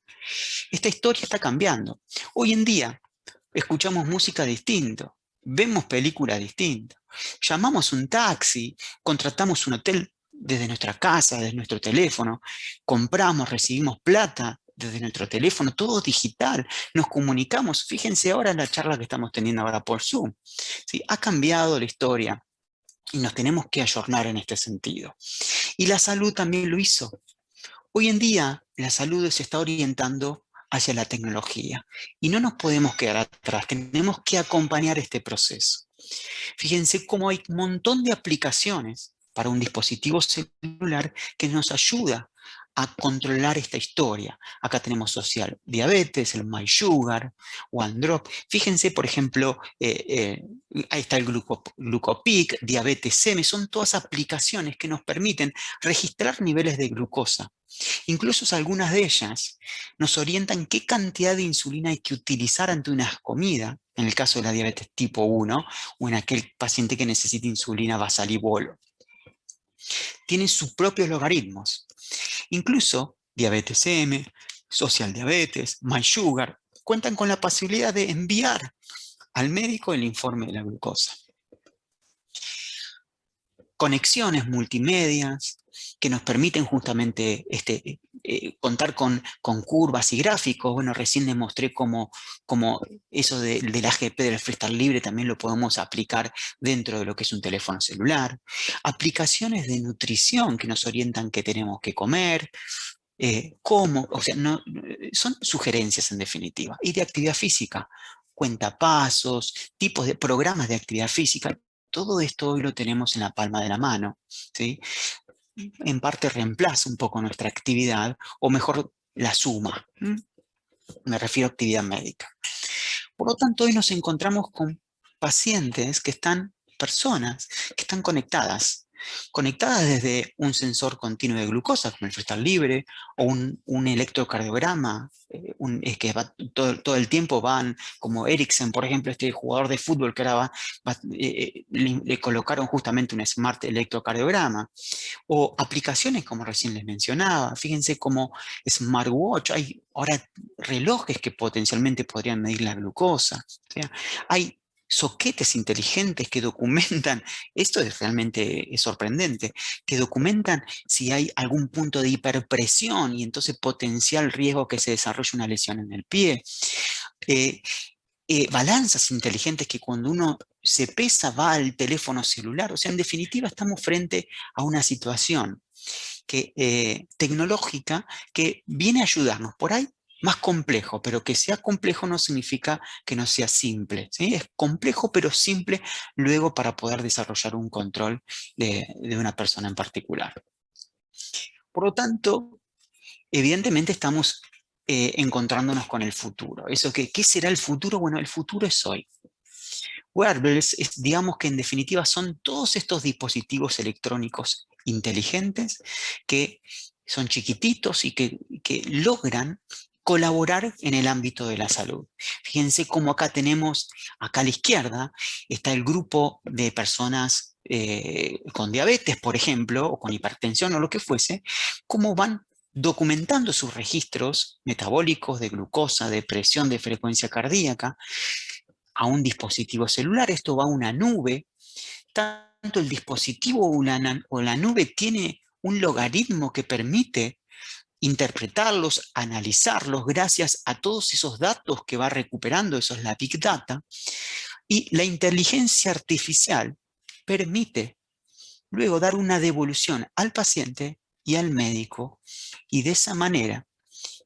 B: Esta historia está cambiando. Hoy en día escuchamos música distinto, vemos películas distintas, llamamos un taxi, contratamos un hotel desde nuestra casa, desde nuestro teléfono, compramos, recibimos plata desde nuestro teléfono, todo digital, nos comunicamos. Fíjense ahora la charla que estamos teniendo ahora por Zoom. ¿Sí? Ha cambiado la historia y nos tenemos que ayornar en este sentido. Y la salud también lo hizo. Hoy en día la salud se está orientando hacia la tecnología y no nos podemos quedar atrás, tenemos que acompañar este proceso. Fíjense cómo hay un montón de aplicaciones para un dispositivo celular que nos ayuda a controlar esta historia. Acá tenemos Social Diabetes, el MySugar, OneDrop. Fíjense, por ejemplo, ahí está el Glucopic, Diabetes M, son todas aplicaciones que nos permiten registrar niveles de glucosa. Incluso algunas de ellas nos orientan qué cantidad de insulina hay que utilizar ante una comida, en el caso de la diabetes tipo 1 o en aquel paciente que necesita insulina basal y bolo. Tienen sus propios logaritmos. Incluso diabetes M, social diabetes, MySugar, cuentan con la posibilidad de enviar al médico el informe de la glucosa. Conexiones multimedias que nos permiten justamente contar con curvas y gráficos. Bueno, recién les mostré cómo eso del AGP del freestyle libre también lo podemos aplicar dentro de lo que es un teléfono celular. Aplicaciones de nutrición que nos orientan qué tenemos que comer, cómo, o sea, son sugerencias en definitiva. Y de actividad física, cuentapasos, tipos de programas de actividad física. Todo esto hoy lo tenemos en la palma de la mano, ¿sí? En parte reemplaza un poco nuestra actividad, o mejor, la suma. Me refiero a actividad médica. Por lo tanto, hoy nos encontramos con pacientes personas que están conectadas desde un sensor continuo de glucosa, como el freestyle libre, o un electrocardiograma, que va todo el tiempo van, como Eriksen, por ejemplo, este jugador de fútbol que ahora le colocaron justamente un smart electrocardiograma, o aplicaciones como recién les mencionaba. Fíjense como smartwatch, hay ahora relojes que potencialmente podrían medir la glucosa. O sea, hay soquetes inteligentes que documentan, esto realmente sorprendente, que documentan si hay algún punto de hiperpresión y entonces potencial riesgo que se desarrolle una lesión en el pie. Balanzas inteligentes que cuando uno se pesa va al teléfono celular. O sea, en definitiva estamos frente a una situación tecnológica que viene a ayudarnos. Por ahí más complejo, pero que sea complejo no significa que no sea simple, ¿sí? Es complejo pero simple luego para poder desarrollar un control de una persona en particular. Por lo tanto, evidentemente estamos encontrándonos con el futuro. ¿Qué será el futuro? Bueno, el futuro es hoy. Wearables, digamos que en definitiva son todos estos dispositivos electrónicos inteligentes que son chiquititos y que logran colaborar en el ámbito de la salud. Fíjense cómo acá tenemos, acá a la izquierda, está el grupo de personas con diabetes, por ejemplo, o con hipertensión o lo que fuese, cómo van documentando sus registros metabólicos de glucosa, de presión, de frecuencia cardíaca, a un dispositivo celular. Esto va a una nube. Tanto el dispositivo o la nube tiene un logaritmo que permite interpretarlos, analizarlos gracias a todos esos datos que va recuperando, eso es la Big Data, y la inteligencia artificial permite luego dar una devolución al paciente y al médico, y de esa manera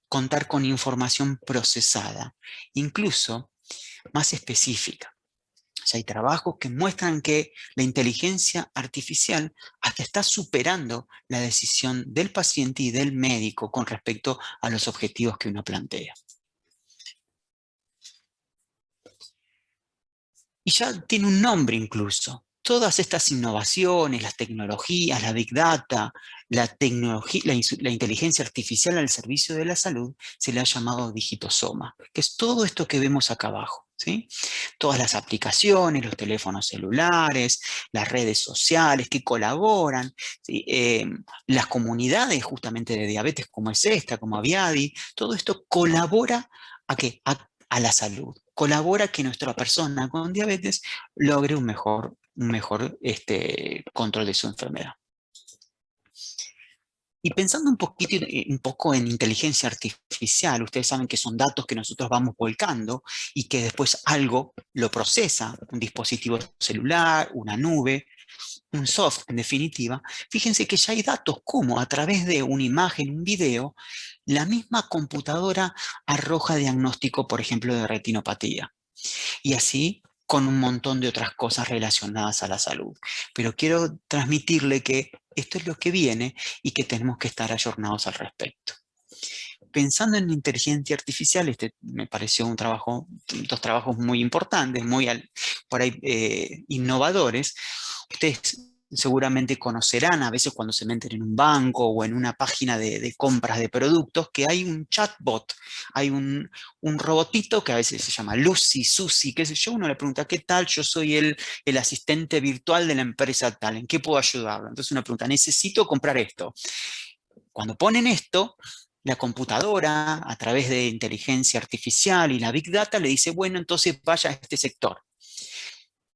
B: contar con información procesada, incluso más específica. O sea, hay trabajos que muestran que la inteligencia artificial hasta está superando la decisión del paciente y del médico con respecto a los objetivos que uno plantea. Y ya tiene un nombre incluso. todas estas innovaciones, las tecnologías, la Big Data, la inteligencia artificial al servicio de la salud, se le ha llamado digitosoma, que es todo esto que vemos acá abajo, ¿sí? Todas las aplicaciones, los teléfonos celulares, las redes sociales que colaboran, ¿sí? Las comunidades justamente de diabetes como es esta, como Aviadi, todo esto colabora ¿a qué? A la salud. Colabora que nuestra persona con diabetes logre un mejor control de su enfermedad. Y pensando un poco en inteligencia artificial, ustedes saben que son datos que nosotros vamos volcando y que después algo lo procesa, un dispositivo celular, una nube, un soft en definitiva. Fíjense que ya hay datos como a través de una imagen, un video, la misma computadora arroja diagnóstico, por ejemplo, de retinopatía. Y así con un montón de otras cosas relacionadas a la salud. Pero quiero transmitirle que esto es lo que viene y que tenemos que estar ayornados al respecto. Pensando en inteligencia artificial, este me pareció dos trabajos muy importantes, por ahí innovadores. Ustedes seguramente conocerán a veces cuando se meten en un banco o en una página de compras de productos que hay un chatbot, hay un robotito que a veces se llama Lucy, Susi, qué sé yo, uno le pregunta, ¿qué tal? Yo soy el asistente virtual de la empresa tal, ¿en qué puedo ayudarlo? Entonces uno pregunta, necesito comprar esto. Cuando ponen esto, la computadora, a través de inteligencia artificial y la Big Data, le dice, bueno, entonces vaya a este sector.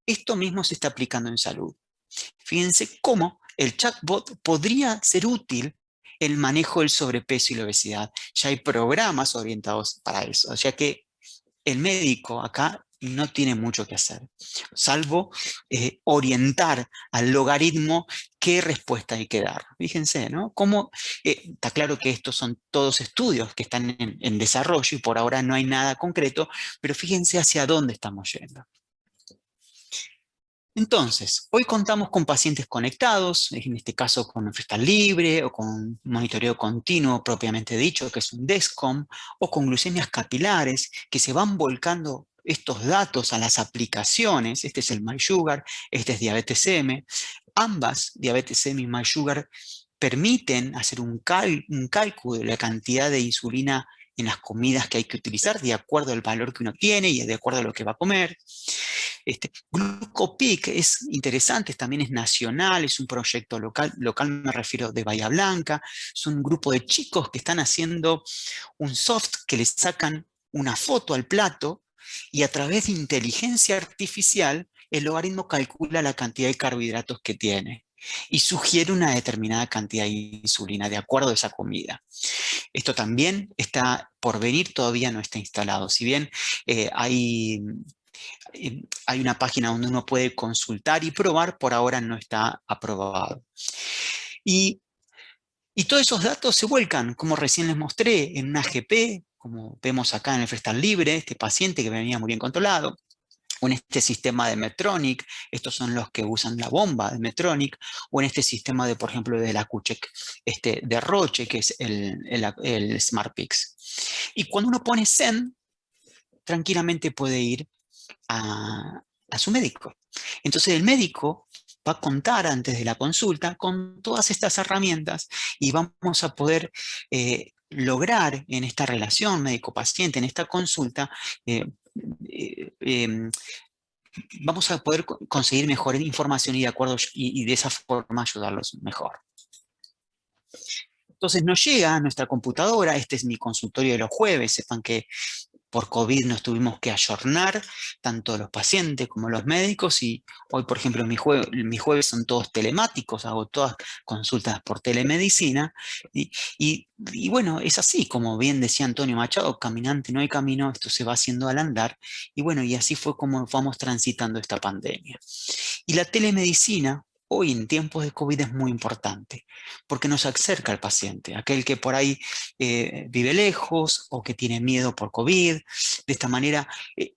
B: Esto mismo se está aplicando en salud. Fíjense cómo el chatbot podría ser útil en el manejo del sobrepeso y la obesidad. Ya hay programas orientados para eso. O sea que el médico acá no tiene mucho que hacer, salvo orientar al logaritmo qué respuesta hay que dar. Fíjense, ¿no? Está claro que estos son todos estudios que están en desarrollo y por ahora no hay nada concreto, pero fíjense hacia dónde estamos yendo. Entonces, hoy contamos con pacientes conectados, en este caso con freestyle libre o con monitoreo continuo propiamente dicho, que es un DESCOM, o con glucemias capilares, que se van volcando estos datos a las aplicaciones. Este es el MySugar, este es Diabetes M. Ambas, Diabetes M y MySugar, permiten hacer un cálculo de la cantidad de insulina en las comidas que hay que utilizar de acuerdo al valor que uno tiene y de acuerdo a lo que va a comer. GlucoPic es interesante, también es nacional, es un proyecto local me refiero de Bahía Blanca, es un grupo de chicos que están haciendo un soft que les sacan una foto al plato y a través de inteligencia artificial el logaritmo calcula la cantidad de carbohidratos que tiene y sugiere una determinada cantidad de insulina de acuerdo a esa comida. Esto también está por venir, todavía no está instalado. Si bien hay una página donde uno puede consultar y probar, por ahora no está aprobado. Y todos esos datos se vuelcan, como recién les mostré, en una AGP, como vemos acá en el freestyle libre, este paciente que venía muy bien controlado, o en este sistema de Medtronic, estos son los que usan la bomba de Medtronic, o en este sistema de, por ejemplo, de la QCheck, de Roche, que es el SmartPix. Y cuando uno pone Send, tranquilamente puede ir a su médico. Entonces el médico va a contar antes de la consulta con todas estas herramientas y vamos a poder lograr en esta relación médico-paciente, en esta consulta, vamos a poder conseguir mejor información y de esa forma ayudarlos mejor. Entonces nos llega a nuestra computadora, este es mi consultorio de los jueves, sepan que por COVID nos tuvimos que ayornar, tanto los pacientes como los médicos, y hoy, por ejemplo, mis jueves son todos telemáticos, hago todas consultas por telemedicina, y bueno, es así, como bien decía Antonio Machado, caminante no hay camino, esto se va haciendo al andar, y bueno, y así fue como vamos transitando esta pandemia. Y la telemedicina, hoy en tiempos de COVID es muy importante, porque nos acerca al paciente, aquel que por ahí vive lejos o que tiene miedo por COVID. De esta manera,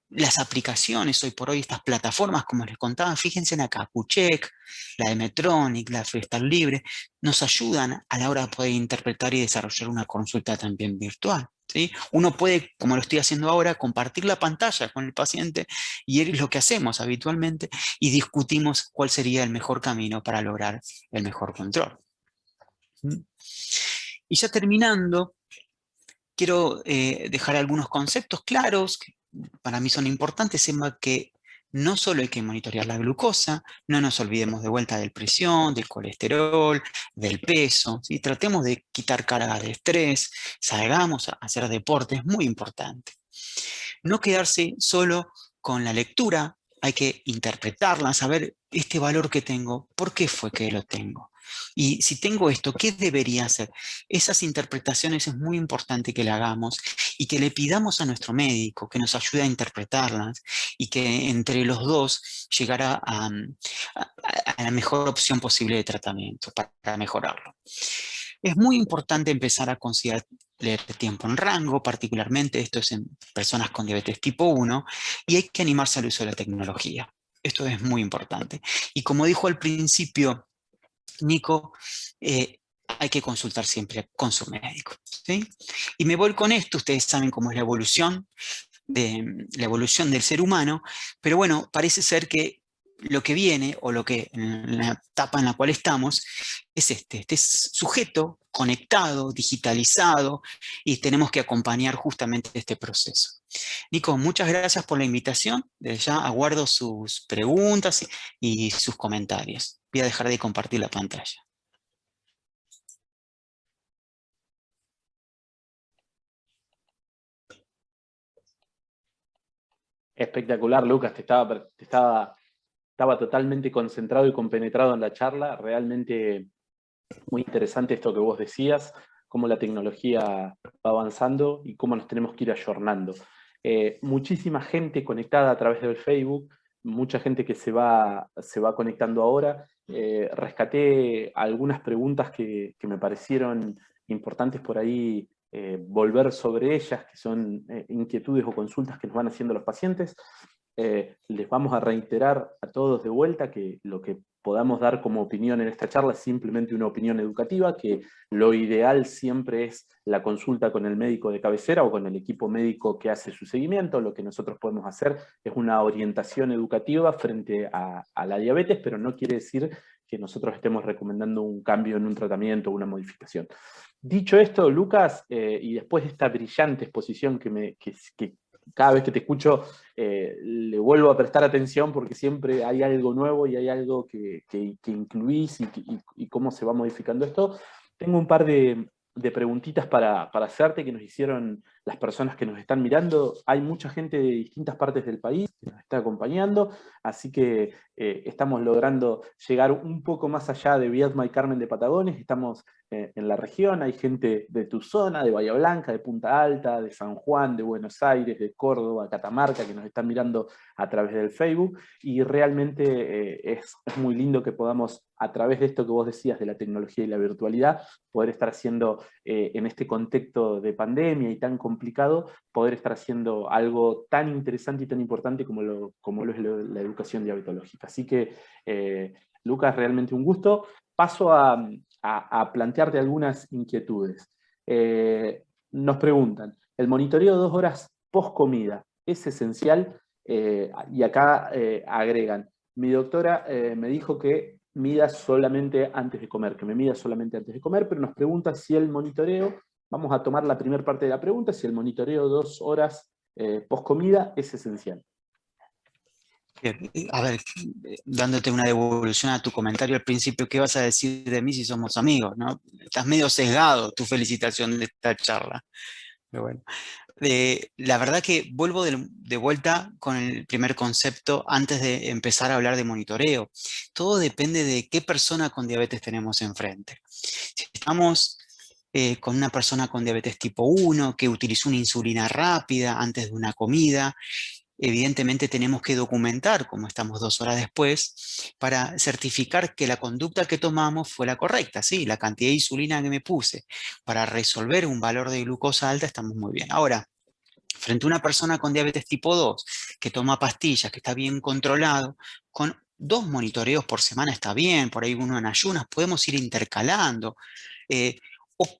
B: las aplicaciones hoy por hoy, estas plataformas, como les contaba, fíjense en acá, QCheck, la de Medtronic, la Freestyle Libre, nos ayudan a la hora de poder interpretar y desarrollar una consulta también virtual. ¿Sí? Uno puede, como lo estoy haciendo ahora, compartir la pantalla con el paciente y es lo que hacemos habitualmente y discutimos cuál sería el mejor camino para lograr el mejor control. ¿Mm? Y ya terminando, quiero dejar algunos conceptos claros que para mí son importantes, que no solo hay que monitorear la glucosa, no nos olvidemos de vuelta del presión, del colesterol, del peso, ¿sí? Tratemos de quitar carga de estrés, salgamos a hacer deporte, es muy importante. No quedarse solo con la lectura, hay que interpretarla, saber este valor que tengo, ¿por qué fue que lo tengo? Y si tengo esto, ¿qué debería hacer? Esas interpretaciones es muy importante que le hagamos y que le pidamos a nuestro médico que nos ayude a interpretarlas y que entre los dos llegara a la mejor opción posible de tratamiento para mejorarlo. Es muy importante empezar a considerar leer tiempo en rango, particularmente esto es en personas con diabetes tipo 1, y hay que animarse al uso de la tecnología. Esto es muy importante. Y como dijo al principio Nico, hay que consultar siempre con su médico, ¿sí? Y me voy con esto, ustedes saben cómo es la evolución del ser humano, pero bueno, parece ser que lo que viene, o lo que en la etapa en la cual estamos, es este sujeto conectado, digitalizado, y tenemos que acompañar justamente este proceso. Nico, muchas gracias por la invitación. Desde ya aguardo sus preguntas y sus comentarios. Voy a dejar de compartir la pantalla.
A: Espectacular, Lucas, estaba totalmente concentrado y compenetrado en la charla. Realmente muy interesante esto que vos decías, cómo la tecnología va avanzando y cómo nos tenemos que ir ayornando. Muchísima gente conectada a través del Facebook, mucha gente que se va conectando ahora. Rescaté algunas preguntas que me parecieron importantes por ahí, volver sobre ellas, que son inquietudes o consultas que nos van haciendo los pacientes. Les vamos a reiterar a todos de vuelta que lo que podamos dar como opinión en esta charla es simplemente una opinión educativa, que lo ideal siempre es la consulta con el médico de cabecera o con el equipo médico que hace su seguimiento. Lo que nosotros podemos hacer es una orientación educativa frente a la diabetes, pero no quiere decir que nosotros estemos recomendando un cambio en un tratamiento o una modificación. Dicho esto, Lucas, y después de esta brillante exposición que cada vez que te escucho le vuelvo a prestar atención porque siempre hay algo nuevo y hay algo que incluís y cómo se va modificando esto. Tengo un par de preguntitas para hacerte que nos hicieron las personas que nos están mirando. Hay mucha gente de distintas partes del país que nos está acompañando, así que estamos logrando llegar un poco más allá de Viedma y Carmen de Patagones. Estamos en la región, hay gente de tu zona, de Bahía Blanca, de Punta Alta, de San Juan, de Buenos Aires, de Córdoba, Catamarca, que nos están mirando a través del Facebook, y realmente es muy lindo que podamos, a través de esto que vos decías de la tecnología y la virtualidad, poder estar haciendo, en este contexto de pandemia y tan complicado, poder estar haciendo algo tan interesante y tan importante como lo es la educación diabetológica. Así que, Lucas, realmente un gusto. Paso a plantearte algunas inquietudes. Nos preguntan, ¿el monitoreo 2 horas post comida es esencial? Y acá agregan, mi doctora me dijo que mida solamente antes de comer, que me mida solamente antes de comer, pero nos pregunta si el monitoreo, vamos a tomar la primera parte de la pregunta, si el monitoreo 2 horas post comida es esencial.
B: Bien, a ver, dándote una devolución a tu comentario al principio, ¿qué vas a decir de mí si somos amigos, no? Estás medio sesgado tu felicitación de esta charla. Pero bueno, la verdad que vuelvo de vuelta con el primer concepto antes de empezar a hablar de monitoreo. Todo depende de qué persona con diabetes tenemos enfrente. Si estamos con una persona con diabetes tipo 1 que utilizó una insulina rápida antes de una comida, evidentemente tenemos que documentar, como estamos 2 horas después, para certificar que la conducta que tomamos fue la correcta. Sí, la cantidad de insulina que me puse para resolver un valor de glucosa alta, estamos muy bien. Ahora, frente a una persona con diabetes tipo 2, que toma pastillas, que está bien controlado, con 2 monitoreos por semana está bien, por ahí uno en ayunas, podemos ir intercalando. Eh, o-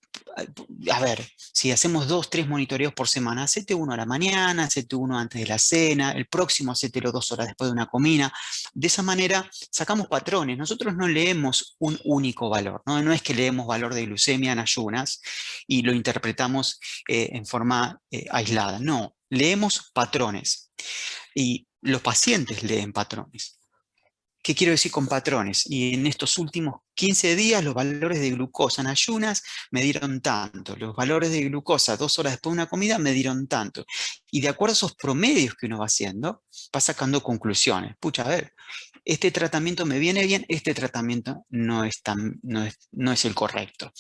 B: a ver, si hacemos 2, 3 monitoreos por semana, hacete uno a la mañana, hacete uno antes de la cena, el próximo hacételo 2 horas después de una comida. De esa manera sacamos patrones. Nosotros no leemos un único valor, ¿no? No es que leemos valor de glucemia en ayunas y lo interpretamos en forma aislada. No, leemos patrones y los pacientes leen patrones. ¿Qué quiero decir con patrones? Y en estos últimos 15 días los valores de glucosa en ayunas me dieron tanto, los valores de glucosa 2 horas después de una comida me dieron tanto. Y de acuerdo a esos promedios que uno va haciendo, va sacando conclusiones. Pucha, a ver, este tratamiento me viene bien, este tratamiento no es el correcto.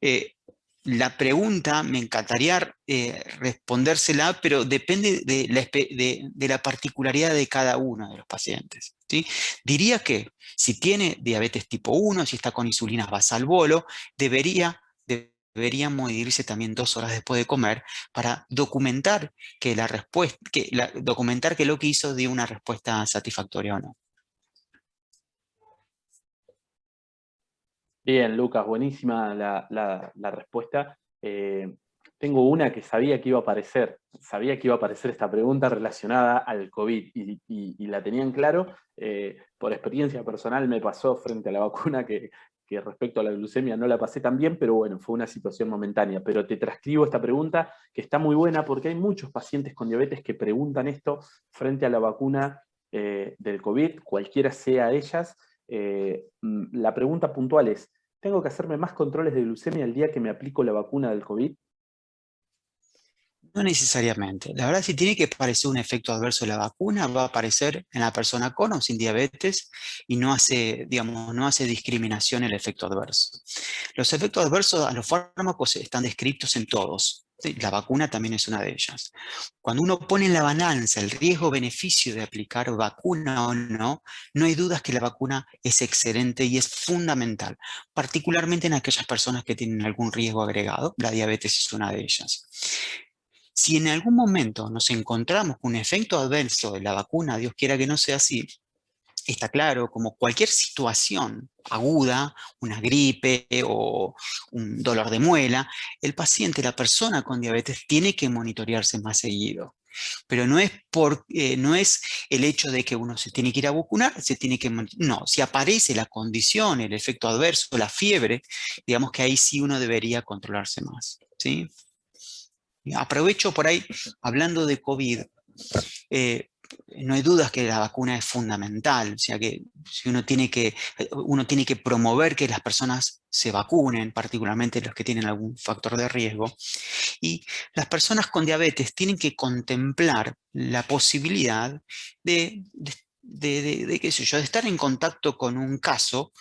B: Eh, la pregunta me encantaría respondérsela, pero depende de la particularidad de cada uno de los pacientes, ¿sí? Diría que si tiene diabetes tipo 1, si está con insulina basal bolo, debería medirse también 2 horas después de comer para documentar que la respuesta, documentar que lo que hizo dio una respuesta satisfactoria o no.
A: Bien, Lucas, buenísima la respuesta. Tengo una que sabía que iba a aparecer esta pregunta relacionada al COVID y la tenían claro. Por experiencia personal me pasó frente a la vacuna que respecto a la glucemia no la pasé tan bien, pero bueno, fue una situación momentánea. Pero te transcribo esta pregunta que está muy buena porque hay muchos pacientes con diabetes que preguntan esto frente a la vacuna del COVID, cualquiera sea ellas. La pregunta puntual es, ¿tengo que hacerme más controles de glucemia el día que me aplico la vacuna del COVID?
B: No necesariamente. La verdad, si tiene que parecer un efecto adverso de la vacuna, va a aparecer en la persona con o sin diabetes y no hace, digamos, no hace discriminación el efecto adverso. Los efectos adversos a los fármacos están descritos en todos. ¿Sí? La vacuna también es una de ellas. Cuando uno pone en la balanza el riesgo-beneficio de aplicar vacuna o no, no hay dudas que la vacuna es excelente y es fundamental, particularmente en aquellas personas que tienen algún riesgo agregado. La diabetes es una de ellas. Si en algún momento nos encontramos con un efecto adverso de la vacuna, Dios quiera que no sea así, está claro, como cualquier situación aguda, una gripe o un dolor de muela, el paciente, la persona con diabetes, tiene que monitorearse más seguido. Pero no es el hecho de que uno se tiene que ir a vacunar, no, si aparece la condición, el efecto adverso, la fiebre, digamos que ahí sí uno debería controlarse más, ¿sí? Aprovecho por ahí, hablando de COVID, eh, no hay dudas que la vacuna es fundamental, o sea que si uno tiene que promover que las personas se vacunen, particularmente los que tienen algún factor de riesgo, y las personas con diabetes tienen que contemplar la posibilidad qué sé yo, de estar en contacto con un caso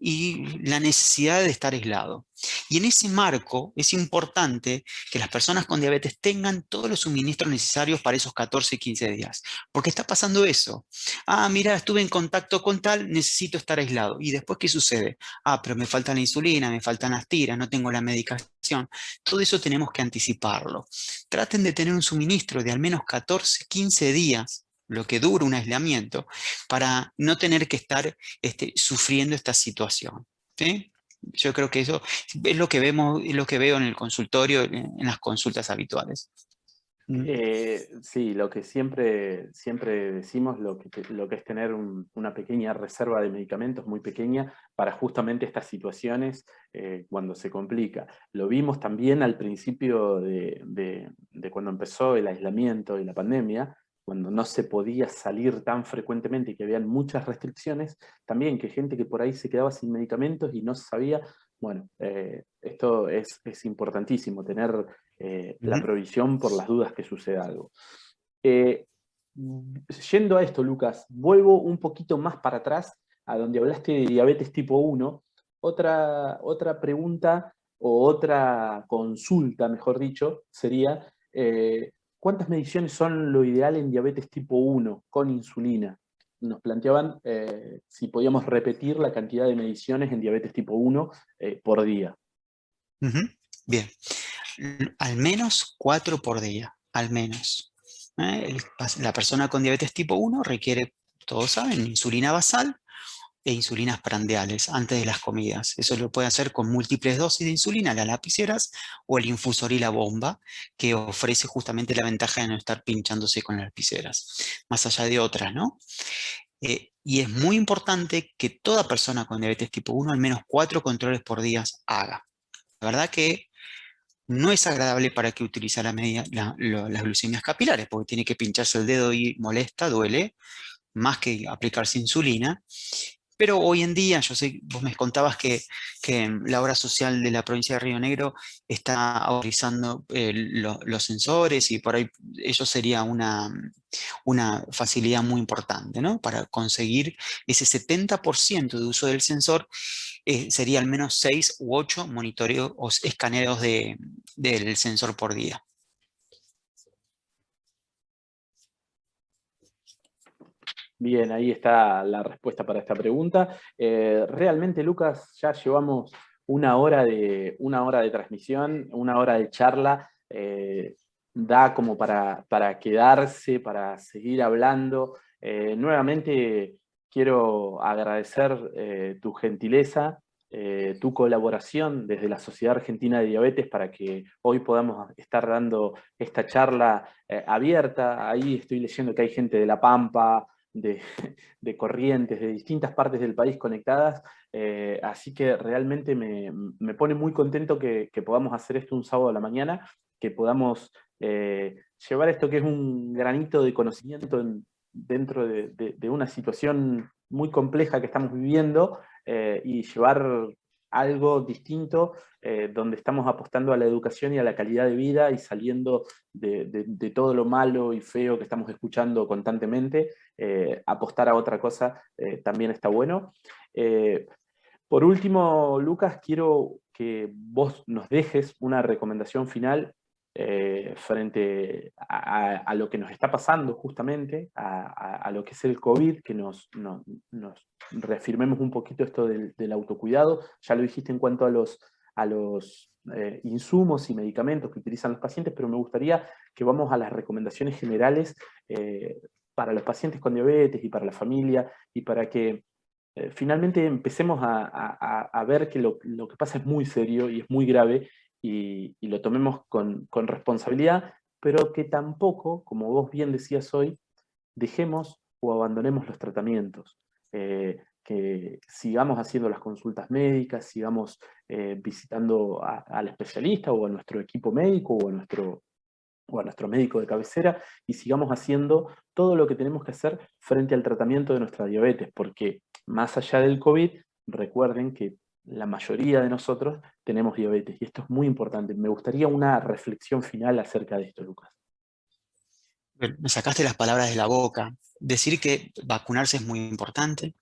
B: y la necesidad de estar aislado. Y en ese marco es importante que las personas con diabetes tengan todos los suministros necesarios para esos 14, 15 días. Porque está pasando eso. Ah, mira, estuve en contacto con tal, necesito estar aislado. ¿Y después qué sucede? Ah, pero me falta la insulina, me faltan las tiras, no tengo la medicación. Todo eso tenemos que anticiparlo. Traten de tener un suministro de al menos 14, 15 días, lo que dura un aislamiento, para no tener que estar sufriendo esta situación. ¿Sí? Yo creo que eso es lo que vemos, es lo que veo en el consultorio, en las consultas habituales. Mm.
A: Sí, lo que siempre decimos, lo que es tener una pequeña reserva de medicamentos, muy pequeña, para justamente estas situaciones cuando se complica. Lo vimos también al principio de cuando empezó el aislamiento y la pandemia, cuando no se podía salir tan frecuentemente y que habían muchas restricciones, también que gente que por ahí se quedaba sin medicamentos y no sabía. Bueno, esto es importantísimo, tener la
B: Ujú.
A: provisión por las dudas que suceda algo. Eh, Yendo a esto, Lucas, vuelvo un poquito más para atrás, a donde hablaste de diabetes tipo 1. Otra pregunta o otra consulta, mejor dicho, sería, ¿cuántas mediciones son lo ideal en diabetes tipo 1 con insulina? Nos planteaban si podíamos repetir la cantidad de mediciones en diabetes tipo 1 por día.
B: Ujú. Bien, al menos 4 por día, al menos. La persona con diabetes tipo 1 requiere todos saben, insulina basal e insulinas prandiales antes de las comidas. Eso lo puede hacer con múltiples dosis de insulina, las lapiceras o el infusor y la bomba, que ofrece justamente la ventaja de no estar pinchándose con las lapiceras, más allá de otras, ¿no? Y es muy importante que toda persona con diabetes tipo 1 al menos 4 controles por día haga. La verdad que no es agradable para que utilice las glucemias capilares, porque tiene que pincharse el dedo y molesta, duele, más que aplicarse insulina. Pero hoy en día, yo sé, vos me contabas que la obra social de la provincia de Río Negro está autorizando los sensores y por ahí eso sería una facilidad muy importante, ¿no? Para conseguir ese 70% de uso del sensor, sería al menos 6 u 8 monitoreos o escaneos del sensor por día.
A: Bien, ahí está la respuesta para esta pregunta. Realmente, Lucas, ya llevamos una hora de transmisión, una hora de charla. Da como para quedarse, para seguir hablando. Nuevamente quiero agradecer tu gentileza, tu colaboración desde la Sociedad Argentina de Diabetes para que hoy podamos estar dando esta charla abierta. Ahí estoy leyendo que hay gente de La Pampa, de, de Corrientes, de distintas partes del país conectadas, así que realmente me pone muy contento que podamos hacer esto un sábado a la mañana, que podamos llevar esto que es un granito de conocimiento dentro de una situación muy compleja que estamos viviendo, y llevar algo distinto, donde estamos apostando a la educación y a la calidad de vida y saliendo de todo lo malo y feo que estamos escuchando constantemente. Apostar a otra cosa también está bueno. Por último, Lucas, quiero que vos nos dejes una recomendación final frente a lo que nos está pasando justamente, a lo que es el COVID, que nos reafirmemos un poquito esto del autocuidado. Ya lo dijiste en cuanto a los insumos y medicamentos que utilizan los pacientes, pero me gustaría que vamos a las recomendaciones generales para los pacientes con diabetes y para la familia, y para que finalmente empecemos a ver que lo que pasa es muy serio y es muy grave, y lo tomemos con responsabilidad, pero que tampoco, como vos bien decías hoy, dejemos o abandonemos los tratamientos. Que sigamos haciendo las consultas médicas, sigamos visitando al especialista o a nuestro equipo médico o a nuestro médico de cabecera, y sigamos haciendo todo lo que tenemos que hacer frente al tratamiento de nuestra diabetes, porque más allá del COVID, recuerden que la mayoría de nosotros tenemos diabetes, y esto es muy importante. Me gustaría una reflexión final acerca de esto, Lucas.
B: Me sacaste las palabras de la boca. Decir que vacunarse es muy importante,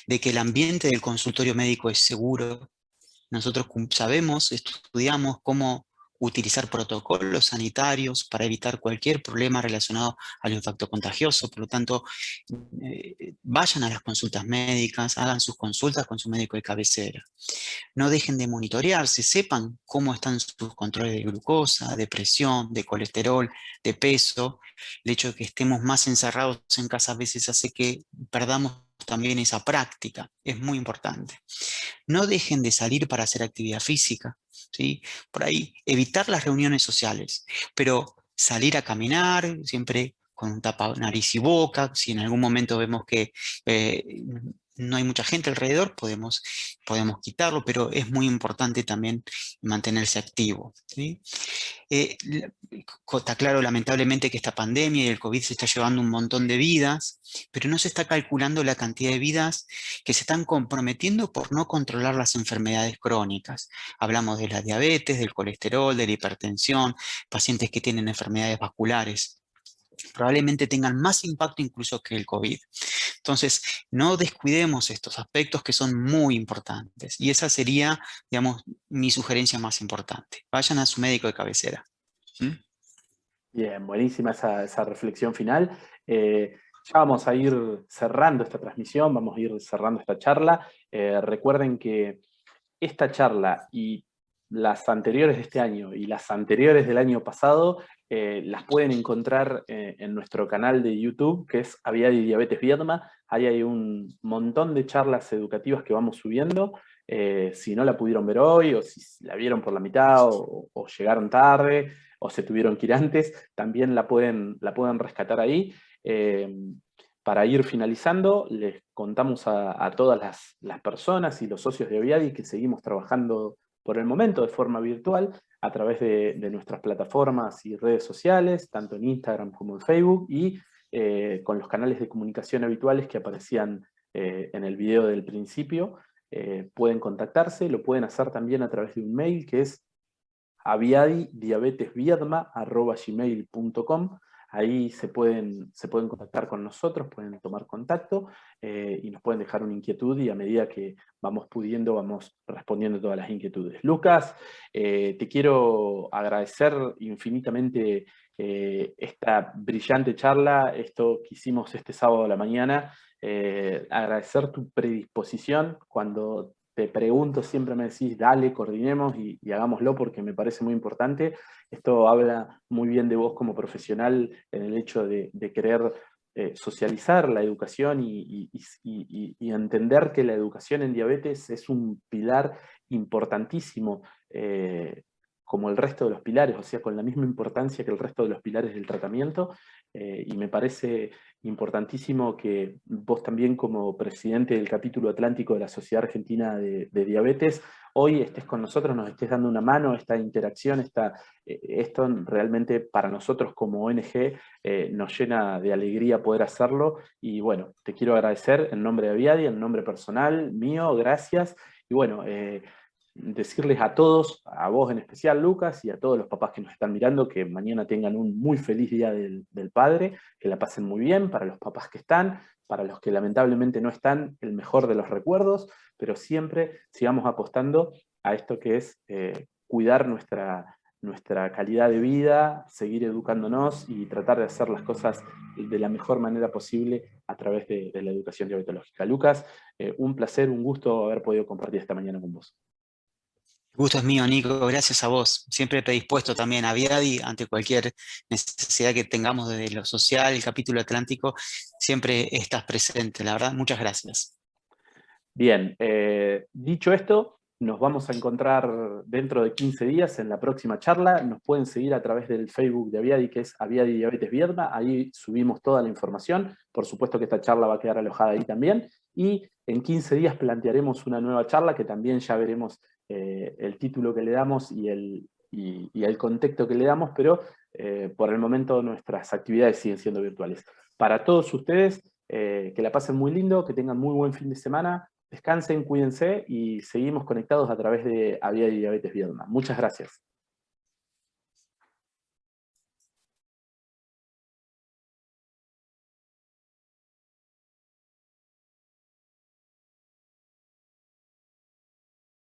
B: de que el ambiente del consultorio médico es seguro. Nosotros sabemos, estudiamos cómo utilizar protocolos sanitarios para evitar cualquier problema relacionado al impacto contagioso. Por lo tanto, vayan a las consultas médicas, hagan sus consultas con su médico de cabecera. No dejen de monitorearse, sepan cómo están sus controles de glucosa, de presión, de colesterol, de peso. El hecho de que estemos más encerrados en casa a veces hace que perdamos también esa práctica. Es muy importante. No dejen de salir para hacer actividad física, ¿sí? Por ahí, evitar las reuniones sociales, pero salir a caminar, siempre con un tapa nariz y boca. Si en algún momento vemos que eh, no hay mucha gente alrededor, podemos quitarlo, pero es muy importante también mantenerse activo, ¿sí? Está claro, lamentablemente, que esta pandemia y el COVID se está llevando un montón de vidas, pero no se está calculando la cantidad de vidas que se están comprometiendo por no controlar las enfermedades crónicas. Hablamos de la diabetes, del colesterol, de la hipertensión, pacientes que tienen enfermedades vasculares. Probablemente tengan más impacto incluso que el COVID. Entonces, no descuidemos estos aspectos que son muy importantes. Y esa sería, digamos, mi sugerencia más importante. Vayan a su médico de cabecera. ¿Mm?
A: Bien, buenísima esa reflexión final. Ya vamos a ir cerrando esta transmisión, vamos a ir cerrando esta charla. Recuerden que esta charla y las anteriores de este año y las anteriores del año pasado las pueden encontrar en nuestro canal de YouTube, que es Aviadi Diabetes Viedma. Ahí hay un montón de charlas educativas que vamos subiendo. Si no la pudieron ver hoy, o si la vieron por la mitad, o llegaron tarde, o se tuvieron que ir antes, también la pueden rescatar ahí. Para ir finalizando, les contamos a todas las personas y los socios de Aviadi que seguimos trabajando por el momento de forma virtual a través de nuestras plataformas y redes sociales, tanto en Instagram como en Facebook, y con los canales de comunicación habituales que aparecían en el video del principio. Pueden contactarse, lo pueden hacer también a través de un mail que es aviadidiabetesviedma@gmail.com. Ahí se pueden contactar con nosotros, pueden tomar contacto y nos pueden dejar una inquietud, y a medida que vamos pudiendo, vamos respondiendo todas las inquietudes. Lucas, te quiero agradecer infinitamente esta brillante charla, esto que hicimos este sábado a la mañana. Agradecer tu predisposición. Cuando te pregunto, siempre me decís, dale, coordinemos y hagámoslo, porque me parece muy importante. Esto habla muy bien de vos como profesional en el hecho de querer socializar la educación y entender que la educación en diabetes es un pilar importantísimo, como el resto de los pilares, o sea, con la misma importancia que el resto de los pilares del tratamiento. Y me parece importantísimo que vos también, como presidente del capítulo atlántico de la Sociedad Argentina de Diabetes, hoy estés con nosotros, nos estés dando una mano, esta interacción, esto realmente para nosotros como ONG nos llena de alegría poder hacerlo. Y bueno, te quiero agradecer en nombre de Aviadi, en nombre personal mío, gracias. Y bueno, decirles a todos, a vos en especial, Lucas, y a todos los papás que nos están mirando, que mañana tengan un muy feliz Día del Padre, que la pasen muy bien. Para los papás que están, para los que lamentablemente no están, el mejor de los recuerdos, pero siempre sigamos apostando a esto que es cuidar nuestra calidad de vida, seguir educándonos y tratar de hacer las cosas de la mejor manera posible a través de la educación diabetológica. Lucas, un placer, un gusto haber podido compartir esta mañana con vos.
B: El gusto es mío, Nico, gracias a vos. Siempre predispuesto también a Aviadi ante cualquier necesidad que tengamos desde lo social, el capítulo atlántico, siempre estás presente, la verdad, muchas gracias.
A: Bien, dicho esto, nos vamos a encontrar dentro de 15 días en la próxima charla. Nos pueden seguir a través del Facebook de Aviadi, que es Aviadi Diabetes Viedma. Ahí subimos toda la información. Por supuesto que esta charla va a quedar alojada ahí también. Y en 15 días plantearemos una nueva charla, que también ya veremos el título que le damos y el contexto que le damos, pero por el momento nuestras actividades siguen siendo virtuales. Para todos ustedes, que la pasen muy lindo, que tengan muy buen fin de semana. Descansen, cuídense y seguimos conectados a través de Aviadi Diabetes Viedma. Muchas gracias.